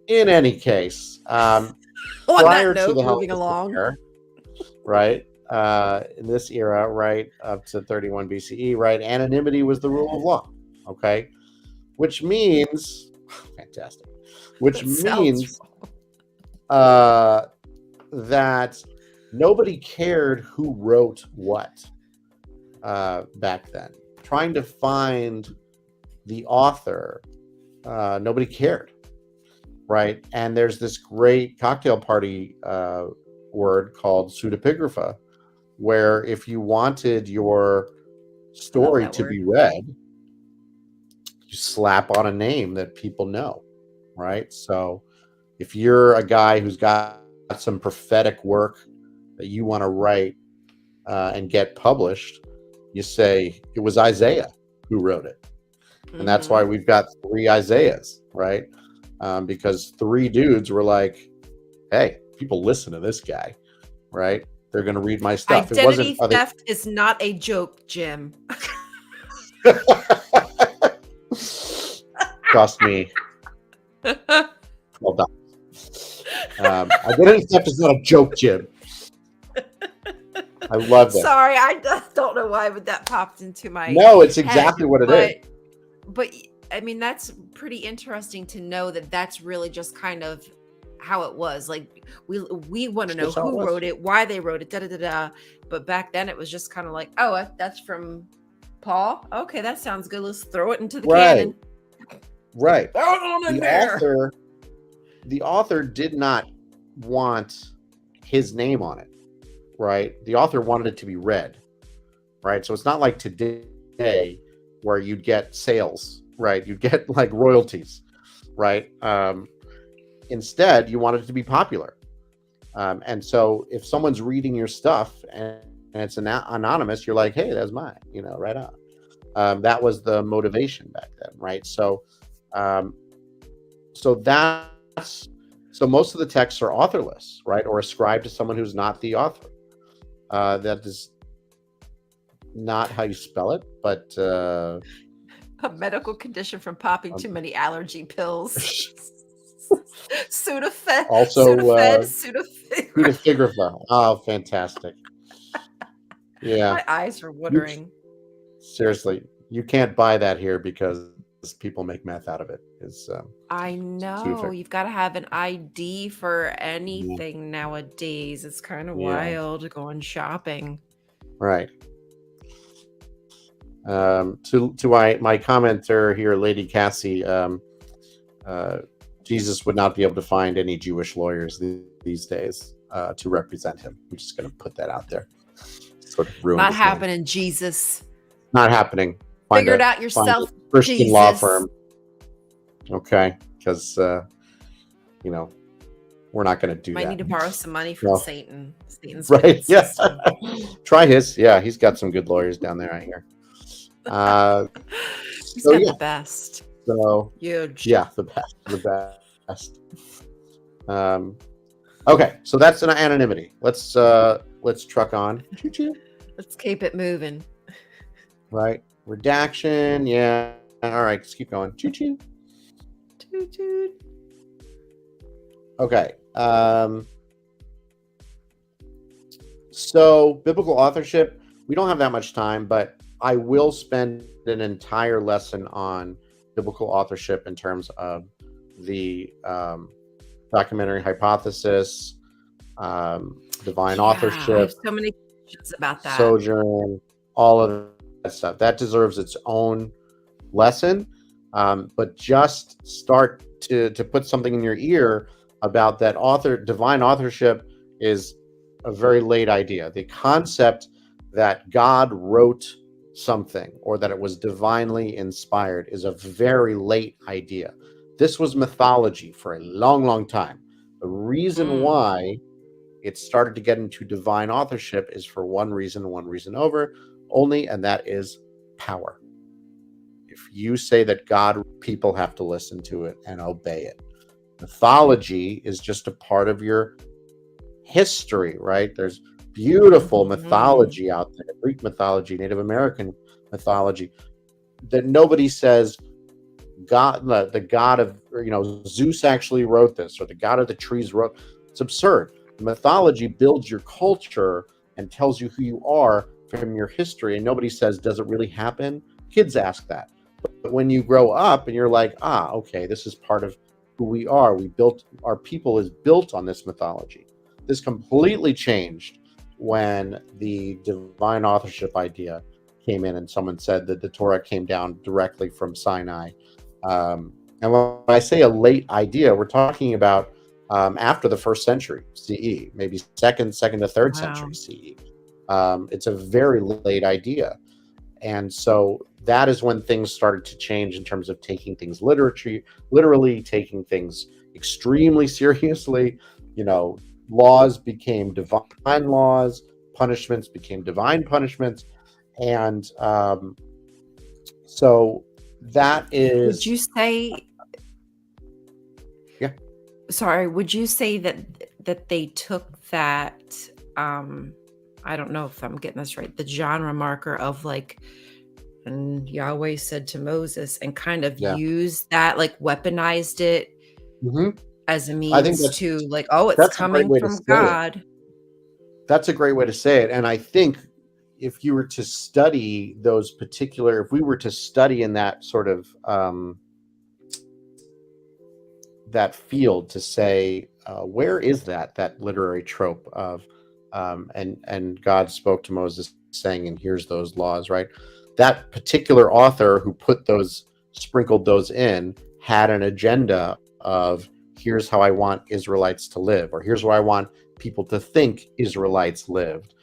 In any case, On prior that to note, the moving Hellenistic along. era, right? In this era, right, up to 31 BCE, right, anonymity was the rule of law. Okay, which means fantastic. Which That sounds means that nobody cared who wrote what back then. Trying to find the author, nobody cared, right? And there's this great cocktail party word called pseudepigrapha, where if you wanted your story to be read, you slap on a name that people know, right? So if you're a guy who's got some prophetic work that you want to write and get published, you say it was Isaiah who wrote it. And that's why we've got 3 Isaiahs, right? Because 3 dudes were like, hey, people listen to this guy, right? They're going to read my stuff. Identity theft is not a joke, Jim. Cost me $12. Identity theft is not a joke, Jim. I love that. Sorry, I don't know why that popped into my No, it's exactly what it is. But I mean, that's pretty interesting to know that that's really just kind of how it was. Like we want to know who wrote it, why they wrote it, da da da da. But back then it was just kind of like, oh, that's from Paul. Okay, that sounds good. Let's throw it into the canon. Right. Throw it on in there. The author did not want his name on it, right? The author wanted it to be read, right? So it's not like today where you'd get sales, right? You'd get like royalties, right? Instead, you want it to be popular. And so if someone's reading your stuff and it's anonymous, you're like, hey, that's mine, right on. That was the motivation back then, right? So most of the texts are authorless, right? Or ascribed to someone who's not the author. That is not how you spell it, but a medical condition from popping too many allergy pills. Sudafed. Also, Pseudepigrapha. Oh, fantastic! Yeah, my eyes are watering. Seriously, you can't buy that here because people make meth out of it. I know you've got to have an ID for anything nowadays. It's kind of wild going shopping. Right. To my commenter here, Lady Cassie, Jesus would not be able to find any Jewish lawyers these days to represent him. I'm just going to put that out there. Sort of ruin. Not happening, Jesus. Not happening. Figure it out yourself. Christian law firm. Okay. because we're not going to do Might that. need to borrow some money from No. Satan. Satan's Right? good Yeah. system. Try his. Yeah, he's got some good lawyers down there, I hear. He's So got yeah. the best. So Huge. yeah, the best. Okay, so that's an anonymity. Let's truck on. Choo-choo. Let's keep it moving. Right. Redaction. Yeah. All right. Let's keep going. Choo-choo. Toot toot. Okay. So biblical authorship, we don't have that much time, but I will spend an entire lesson on biblical authorship in terms of the documentary hypothesis, divine Yeah, I authorship, have so many questions about that. sojourn, all of that stuff. That deserves its own lesson. But just start to put something in your ear about that divine authorship is a very late idea. The concept that God wrote something or that it was divinely inspired is a very late idea. This was mythology for a long, long time. The reason why it started to get into divine authorship is for one reason only, and that is power. If you say that God, people have to listen to it and obey it. Mythology is just a part of your history, right? There's beautiful mythology out there, Greek mythology, Native American mythology, that nobody says God, the god of, Zeus actually wrote this, or the god of the trees wrote. It's absurd. Mythology builds your culture and tells you who you are from your history, and nobody says, does it really happen? Kids ask that. But when you grow up and you're like, okay, this is part of who we are. Our people is built on this mythology. This completely changed when the divine authorship idea came in and someone said that the Torah came down directly from Sinai. And when I say a late idea, we're talking about after the 1st century CE, maybe second to third century CE. It's a very late idea. And so that is when things started to change in terms of taking things literally, taking things extremely seriously. Laws became divine laws, punishments became divine punishments. And so that is... Would you say... Yeah. Sorry, would you say that they took that... I don't know if I'm getting this right, the genre marker of and Yahweh said to Moses, and kind of used that, weaponized it as a means to it's coming from God. That's a great way to say it. And I think if you were to study if we were to study in that sort of that field to say, where is that literary trope of and God spoke to Moses saying, and here's those laws, right? That particular author who sprinkled those in had an agenda of, here's how I want Israelites to live, or here's where I want people to think Israelites lived.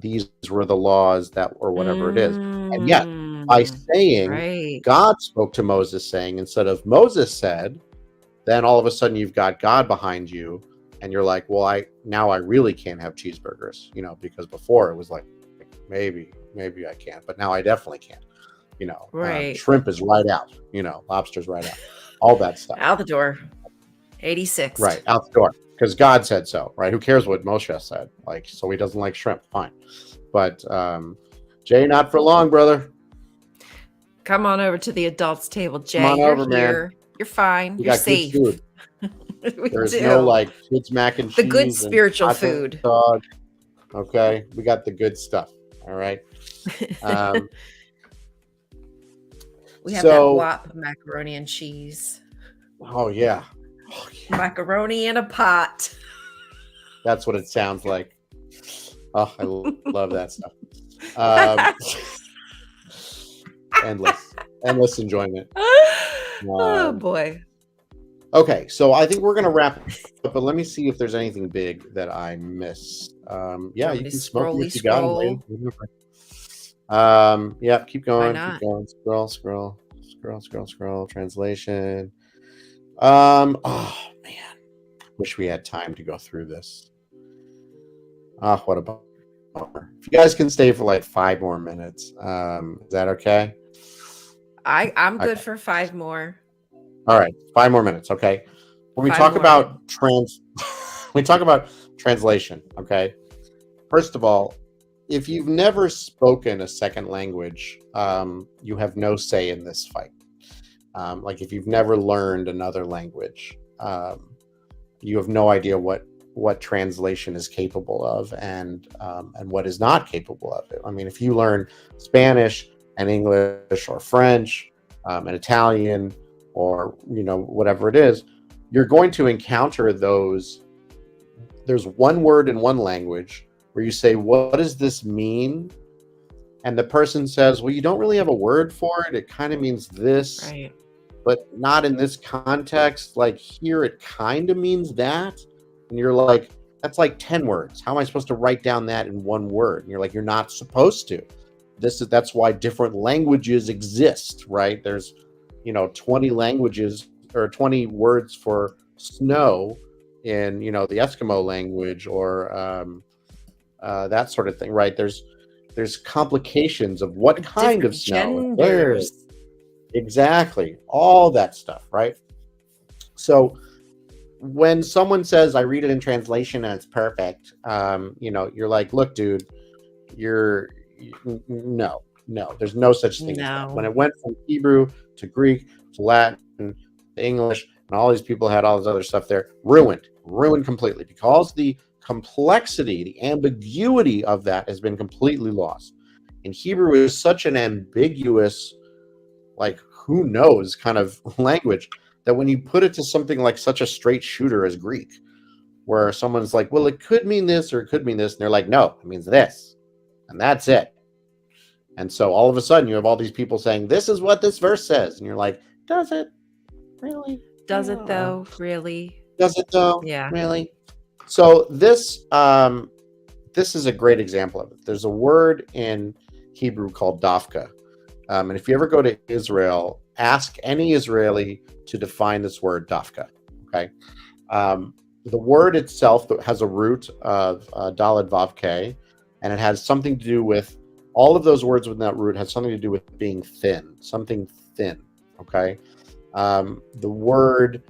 These were the laws or whatever it is. And yet, by saying, God spoke to Moses saying, instead of Moses said, then all of a sudden you've got God behind you, and you're like, well, now I really can't have cheeseburgers, because before it was like, maybe I can't, but now I definitely can't. Shrimp is right out, lobster's right out, all that stuff. Out the door. 86. Right, out the door. Because God said so, right? Who cares what Moshe said? So he doesn't like shrimp, fine. But Jay, not for long, brother. Come on over to the adults table, Jay. Come on You're over, here. man. You're fine. You're safe. Good food. There's no kids mac and cheese. The good spiritual food. Dog. Okay, we got the good stuff. All right. We have that WAP macaroni and cheese. Oh yeah. Macaroni in a pot. That's what it sounds like. Oh, I love that stuff. Endless enjoyment. Oh boy. Okay, so I think we're gonna wrap up, but let me see if there's anything big that I missed. Yeah, you can smoke if you got it. Yeah, keep going. Keep going. Scroll. Translation. Oh man, wish we had time to go through this. Ah, what a bummer. If you guys can stay for like 5 more minutes, is that okay? I'm good Okay. for 5 more. All right, 5 more minutes. Okay. When we 5 talk more. about we talk about translation. Okay. First of all, if you've never spoken a second language, you have no say in this fight. Like if you've never learned another language, you have no idea what translation is capable of and what is not capable of it. I mean, if you learn Spanish and English or French and Italian or whatever it is, you're going to encounter those. There's one word in one language where you say, "What does this mean?" And the person says, "Well, you don't really have a word for it. It kind of means this." Right. But not in this context. Like here, it kind of means that. And you're like, that's like 10 words. How am I supposed to write down that in one word? And you're like, you're not supposed to. That's why different languages exist, right? There's, 20 languages or 20 words for snow in, the Eskimo language or that sort of thing, right? There's complications of what kind of Different snow. Where genders. exactly, all that stuff, right? So when someone says I read it in translation and it's perfect, you're like, look, dude, no, there's no such thing as that. When No. it went from Hebrew to Greek to Latin to English, and all these people had all this other stuff there, ruined completely because the complexity, the ambiguity of that has been completely lost. And Hebrew is such an ambiguous, like who knows kind of language that when you put it to something like such a straight shooter as Greek, where someone's like, well, it could mean this or it could mean this, and they're like, no, it means this, and that's it. And so all of a sudden you have all these people saying, this is what this verse says, and you're like, does it really? Does it though? Really? Does it though? Yeah. Really? So this is a great example of it. There's a word in Hebrew called dafka. And if you ever go to Israel, ask any Israeli to define this word dafka. Okay. The word itself has a root of dalad vav k, and it has something to do with all of those words within that root has something to do with being thin, something thin. Okay. The word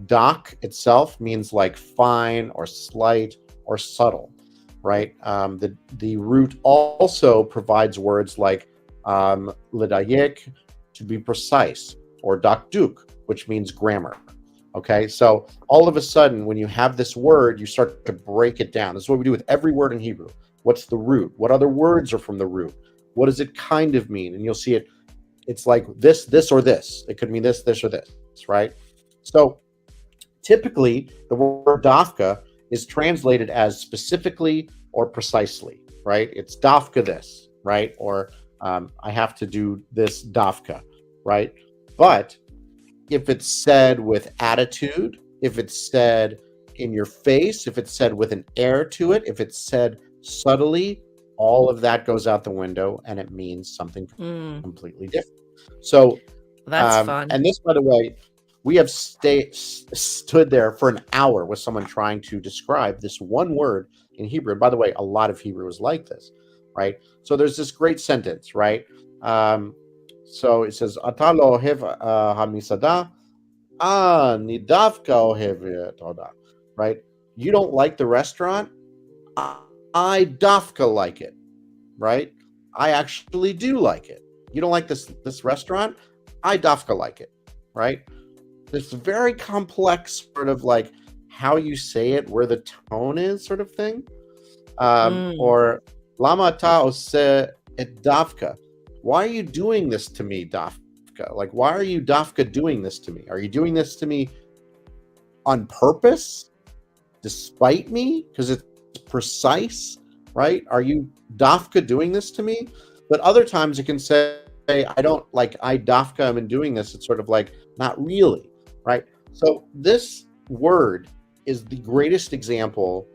dak itself means like fine or slight or subtle, right? The root also provides words like ledayek, to be precise, or dakduk, which means grammar. Okay, so all of a sudden, when you have this word, you start to break it down. This is what we do with every word in Hebrew. What's the root? What other words are from the root? What does it kind of mean? And you'll see it. It's like this, or this. It could mean this, or this, right? So typically, the word dafka is translated as specifically or precisely, right? It's dafka this, right? Or I have to do this dafka, right? But if it's said with attitude, if it's said in your face, if it's said with an air to it, if it's said subtly, all of that goes out the window and it means something completely different. So that's fun. And this, by the way, we have stood there for an hour with someone trying to describe this one word in Hebrew. And by the way, a lot of Hebrew is like this, right? So there's this great sentence, right? So it says, "Ata lo ohev hamisada, ni davka ohev toda," right? You don't like the restaurant? I dafka like it, right? I actually do like it. You don't like this restaurant? I dafka like it, right? This very complex sort of like how you say it, where the tone is, sort of thing. Or lama ta ose et dafka. Why are you doing this to me, dafka? Like, why are you dafka doing this to me? Are you doing this to me on purpose, despite me, because it's precise, right? Are you dafka doing this to me? But other times it can say, I don't like, I dafka am in doing this. It's sort of like, not really, right? So this word is the greatest example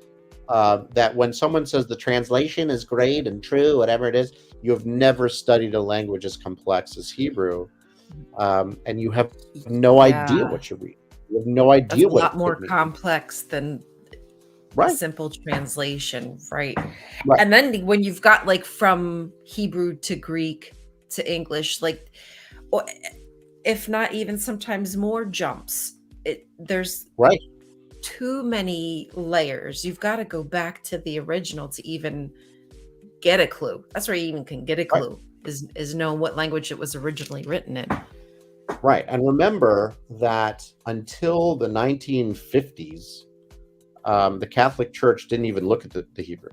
that when someone says the translation is great and true, whatever it is, you have never studied a language as complex as Hebrew, and you have no idea what you're reading. You have no That's idea a what lot it more could mean. complex than Right. simple translation, right? Right. And then when you've got like from Hebrew to Greek to English, like, or if not even sometimes more jumps, there's Right. too many layers. You've got to go back to the original to even get a clue. That's where you even can get a Right. clue, is know what language it was originally written in. Right. And remember that until the 1950s, the Catholic Church didn't even look at the Hebrew.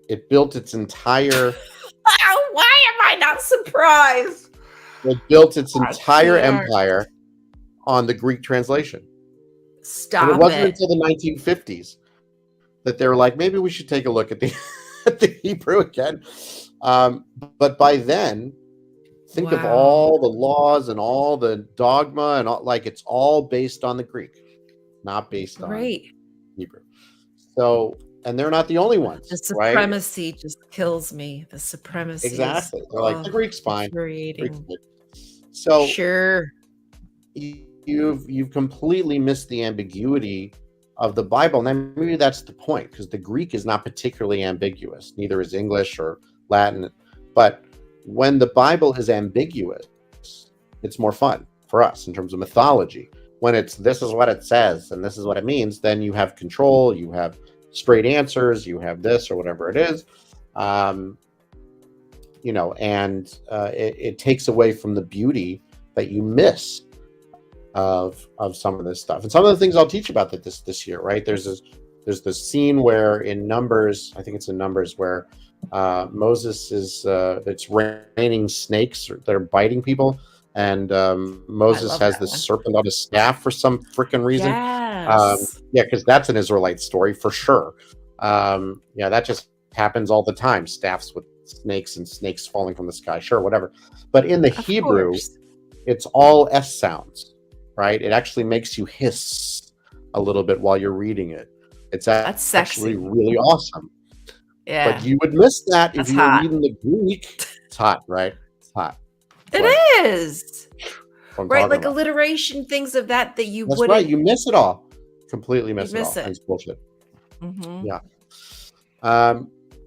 It built its entire Why am I not surprised? empire on the Greek translation. Stop And it wasn't it. until the 1950s that they were like, maybe we should take a look at the at the Hebrew again. But by then, think of Wow. all the laws and all the dogma and all, like, it's all based on the Greek, not based on Right. Hebrew. So, and they're not the only ones, The right? supremacy just kills me. The supremacy Exactly. is They're like, the Greek's fine. infuriating. Greek's good. So Sure. you've completely missed the ambiguity of the Bible. And maybe that's the point, because the Greek is not particularly ambiguous. Neither is English or Latin. But when the Bible is ambiguous, it's more fun for us in terms of mythology. When it's, this is what it says and this is what it means, then you have control, you have straight answers, you have this or whatever it is. It takes away from the beauty that you miss of some of this stuff. And some of the things I'll teach about that this year, right? There's this scene where in Numbers, I think it's in Numbers, where Moses is it's raining snakes that are biting people, and Moses has this serpent on his staff for some freaking reason. Yes. Because that's an Israelite story for sure. That just happens all the time. Staffs with snakes and snakes falling from the sky. Sure, whatever. But in the Hebrew, it's all S sounds, right? It actually makes you hiss a little bit while you're reading it. It's actually really awesome. Yeah. But you would miss that if you were reading the Greek. It's hot, right? It's hot. It is. Right, like alliteration, things of that you wouldn't. That's right. You miss it all. Completely miss it all. It's bullshit. Mm-hmm. Yeah.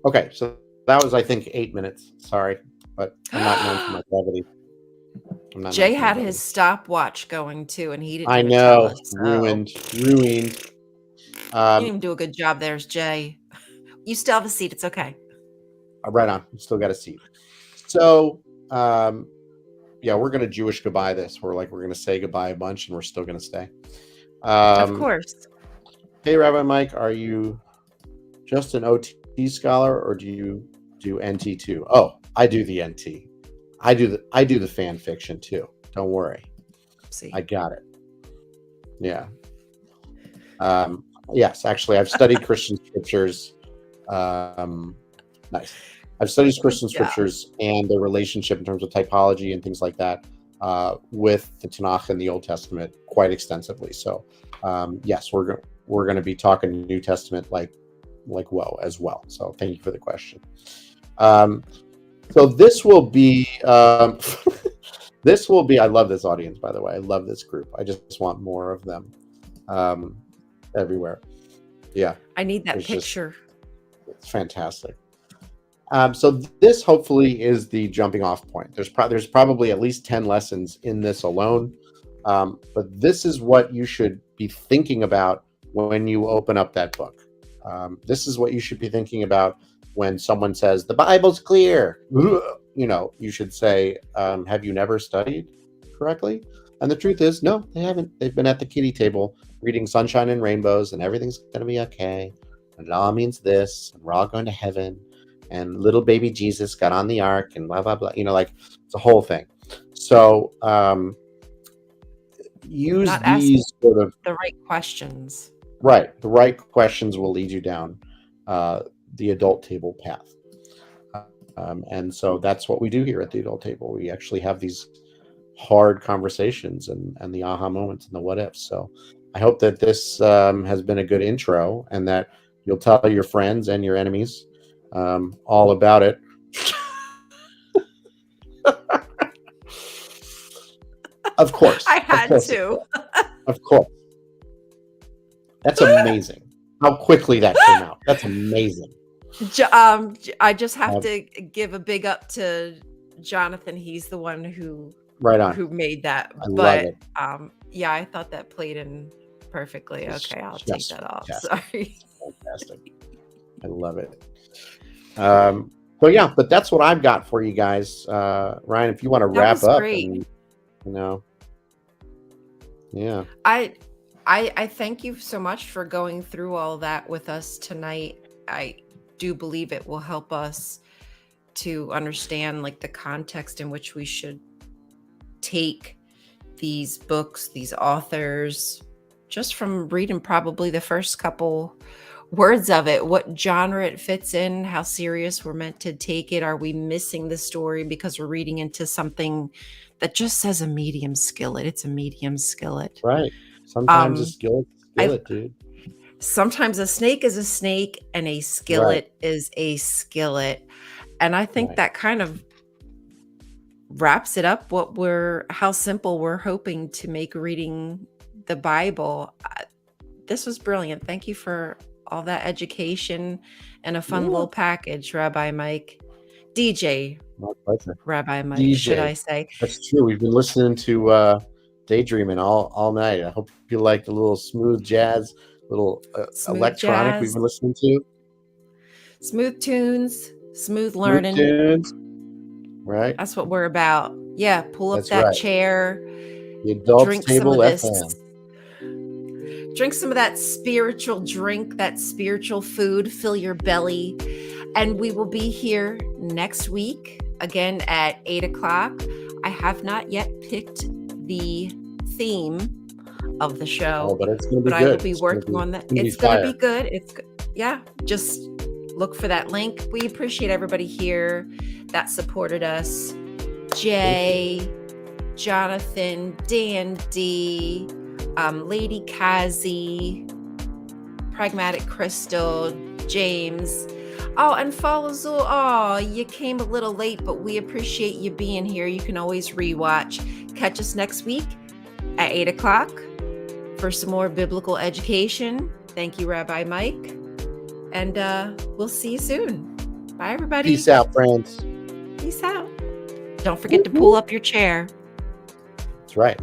Okay, so that was, I think, 8 minutes. Sorry, but I'm not known for my brevity. Jay had his stopwatch going too, and he didn't. I know. Ruined. You didn't even do a good job there, Jay. You still have a seat. It's okay. Right on. You still got a seat. So, we're going to Jewish goodbye this. We're going to say goodbye a bunch, and we're still going to stay. Of course. Hey, Rabbi Mike, are you just an OT scholar, or do you do NT too? Oh, I do the NT. I do the fan fiction too. Don't worry. See. I got it. Yeah. Yes, actually, I've studied Christian scriptures. Nice. I've studied Christian scriptures and their relationship in terms of typology and things like that with the Tanakh and the Old Testament quite extensively. So, yes, we're going to be talking New Testament like whoa as well. So, thank you for the question. So this will be I love this audience, by the way. I love this group. I just want more of them everywhere. Yeah. I need that picture. It's fantastic. So this hopefully is the jumping off point. There's probably at least 10 lessons in this alone. But this is what you should be thinking about when you open up that book. This is what you should be thinking about when someone says, the Bible's clear. You should say, have you never studied correctly? And the truth is, no, they haven't. They've been at the kiddie table reading Sunshine and Rainbows, and everything's going to be okay. And it all means this, and we're all going to heaven. And little baby Jesus got on the ark, and blah, blah, blah. It's a whole thing. So use these sort of... the right questions. Right. The right questions will lead you down the adult table path. And so that's what we do here at the adult table. We actually have these hard conversations and the aha moments and the what ifs. So I hope that this has been a good intro, and that you'll tell your friends and your enemies all about it. Of course. I had to. Of course. That's amazing. How quickly that came out. That's amazing. I just have Uh, to give a big up to Jonathan. He's the one who right on. made that. I love But it. yeah, I thought that played in perfectly. It's Okay, I'll take just that off. fantastic. Sorry. Fantastic. I love it. So yeah, but that's what I've got for you guys. Ryan, if you want to That wrap was up great. and yeah. I thank you so much for going through all that with us tonight. I do believe it will help us to understand like the context in which we should take these books, these authors, just from reading probably the first couple words of it, what genre it fits in, how serious we're meant to take it. Are we missing the story because we're reading into something that just says a medium skillet? It's a medium skillet. Right. Sometimes a Um, skillet, dude. Sometimes a snake is a snake and a skillet is a skillet. And I think Right. that kind of wraps it up how simple we're hoping to make reading the Bible. This was brilliant. Thank you for all that education and a fun little package, Rabbi Mike. DJ My pleasure. Rabbi Mike, should I say. That's true. We've been listening to Daydreaming all night. I hope you like the little smooth jazz, little Smooth electronic jazz, we've been listening to. smooth tunes, smooth Smooth learning. tunes. Right. That's what we're about. Yeah, pull up That's that right. chair, The Adults drink some Table of this. FM. Drink some of that spiritual drink, that spiritual food, fill your belly. And we will be here next week, again at 8 o'clock. I have not yet picked the theme of the show, Oh, but it's going to be but good. I will be working on that. It's going to be good. Yeah, just look for that link. We appreciate everybody here that supported us. Jay, Jonathan, Dan D, Lady Kazi, Pragmatic Crystal, James. Oh, and follow Zul. Oh, you came a little late, but we appreciate you being here. You can always rewatch. Catch us next week at 8 o'clock for some more biblical education. Thank you, Rabbi Mike. And we'll see you soon. Bye, everybody. Peace out, friends. Peace out. Don't forget to pull up your chair. That's right.